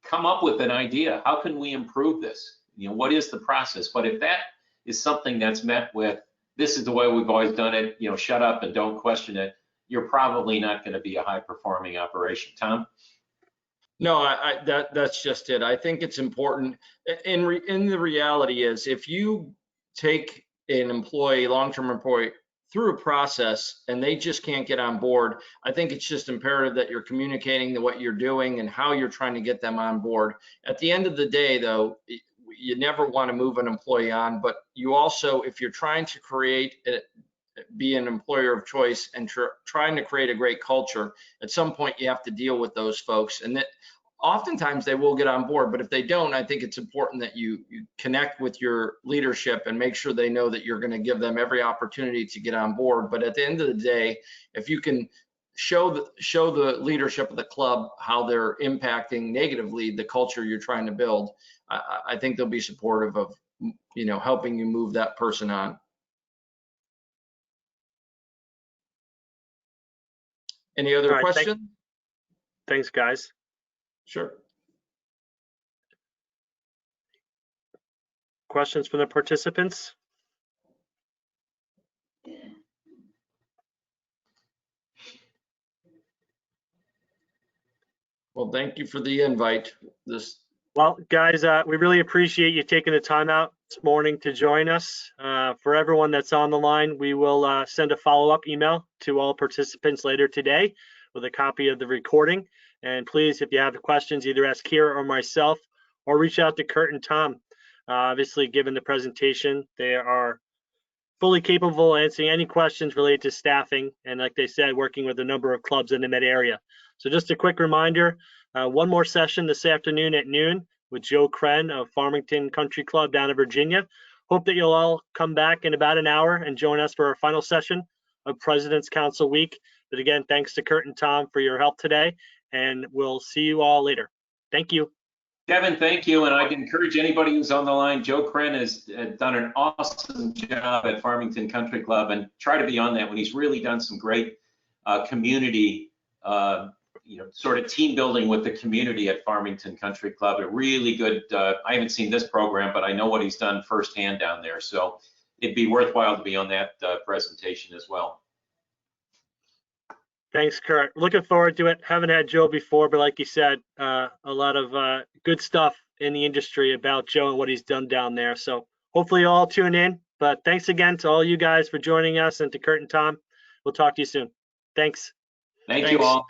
come up with an idea. How can we improve this? What is the process? But if that is something that's met with, this is the way we've always done it, shut up and don't question it, you're probably not going to be a high performing operation. Tom? No, that's just it. I think it's important. In the reality is, if you take an employee, long-term employee, through a process and they just can't get on board, I think it's just imperative that you're communicating what you're doing and how you're trying to get them on board. At the end of the day, though, you never want to move an employee on, but you also, if you're trying to be an employer of choice and trying to create a great culture, at some point you have to deal with those folks, and that oftentimes they will get on board. But if they don't, I think it's important that you connect with your leadership and make sure they know that you're going to give them every opportunity to get on board. But at the end of the day, if you can show the leadership of the club how they're impacting negatively the culture you're trying to build, I think they'll be supportive of helping you move that person on. Any other questions? Thanks, guys. Sure. Questions from the participants? Well, thank you for the invite. Well, guys, we really appreciate you taking the time out this morning to join us. For everyone that's on the line, we will send a follow-up email to all participants later today with a copy of the recording. And please, if you have questions, either ask Kira or myself, or reach out to Kurt and Tom. Obviously, given the presentation, they are fully capable of answering any questions related to staffing, and like they said, working with a number of clubs in the Med area. So just a quick reminder, one more session this afternoon at noon with Joe Kren of Farmington Country Club down in Virginia. Hope that you'll all come back in about an hour and join us for our final session of President's Council Week. But again, thanks to Kurt and Tom for your help today, and we'll see you all later. Thank you. Kevin, thank you. And I'd encourage anybody who's on the line. Joe Kren has done an awesome job at Farmington Country Club, and try to be on that when he's really done some great community, sort of team building with the community at Farmington Country Club. A really good, I haven't seen this program, but I know what he's done firsthand down there. So it'd be worthwhile to be on that presentation as well. Thanks, Kurt. Looking forward to it. Haven't had Joe before, but like you said, a lot of good stuff in the industry about Joe and what he's done down there. So hopefully you'll all tune in. But thanks again to all you guys for joining us, and to Kurt and Tom. We'll talk to you soon. Thanks. Thank you all.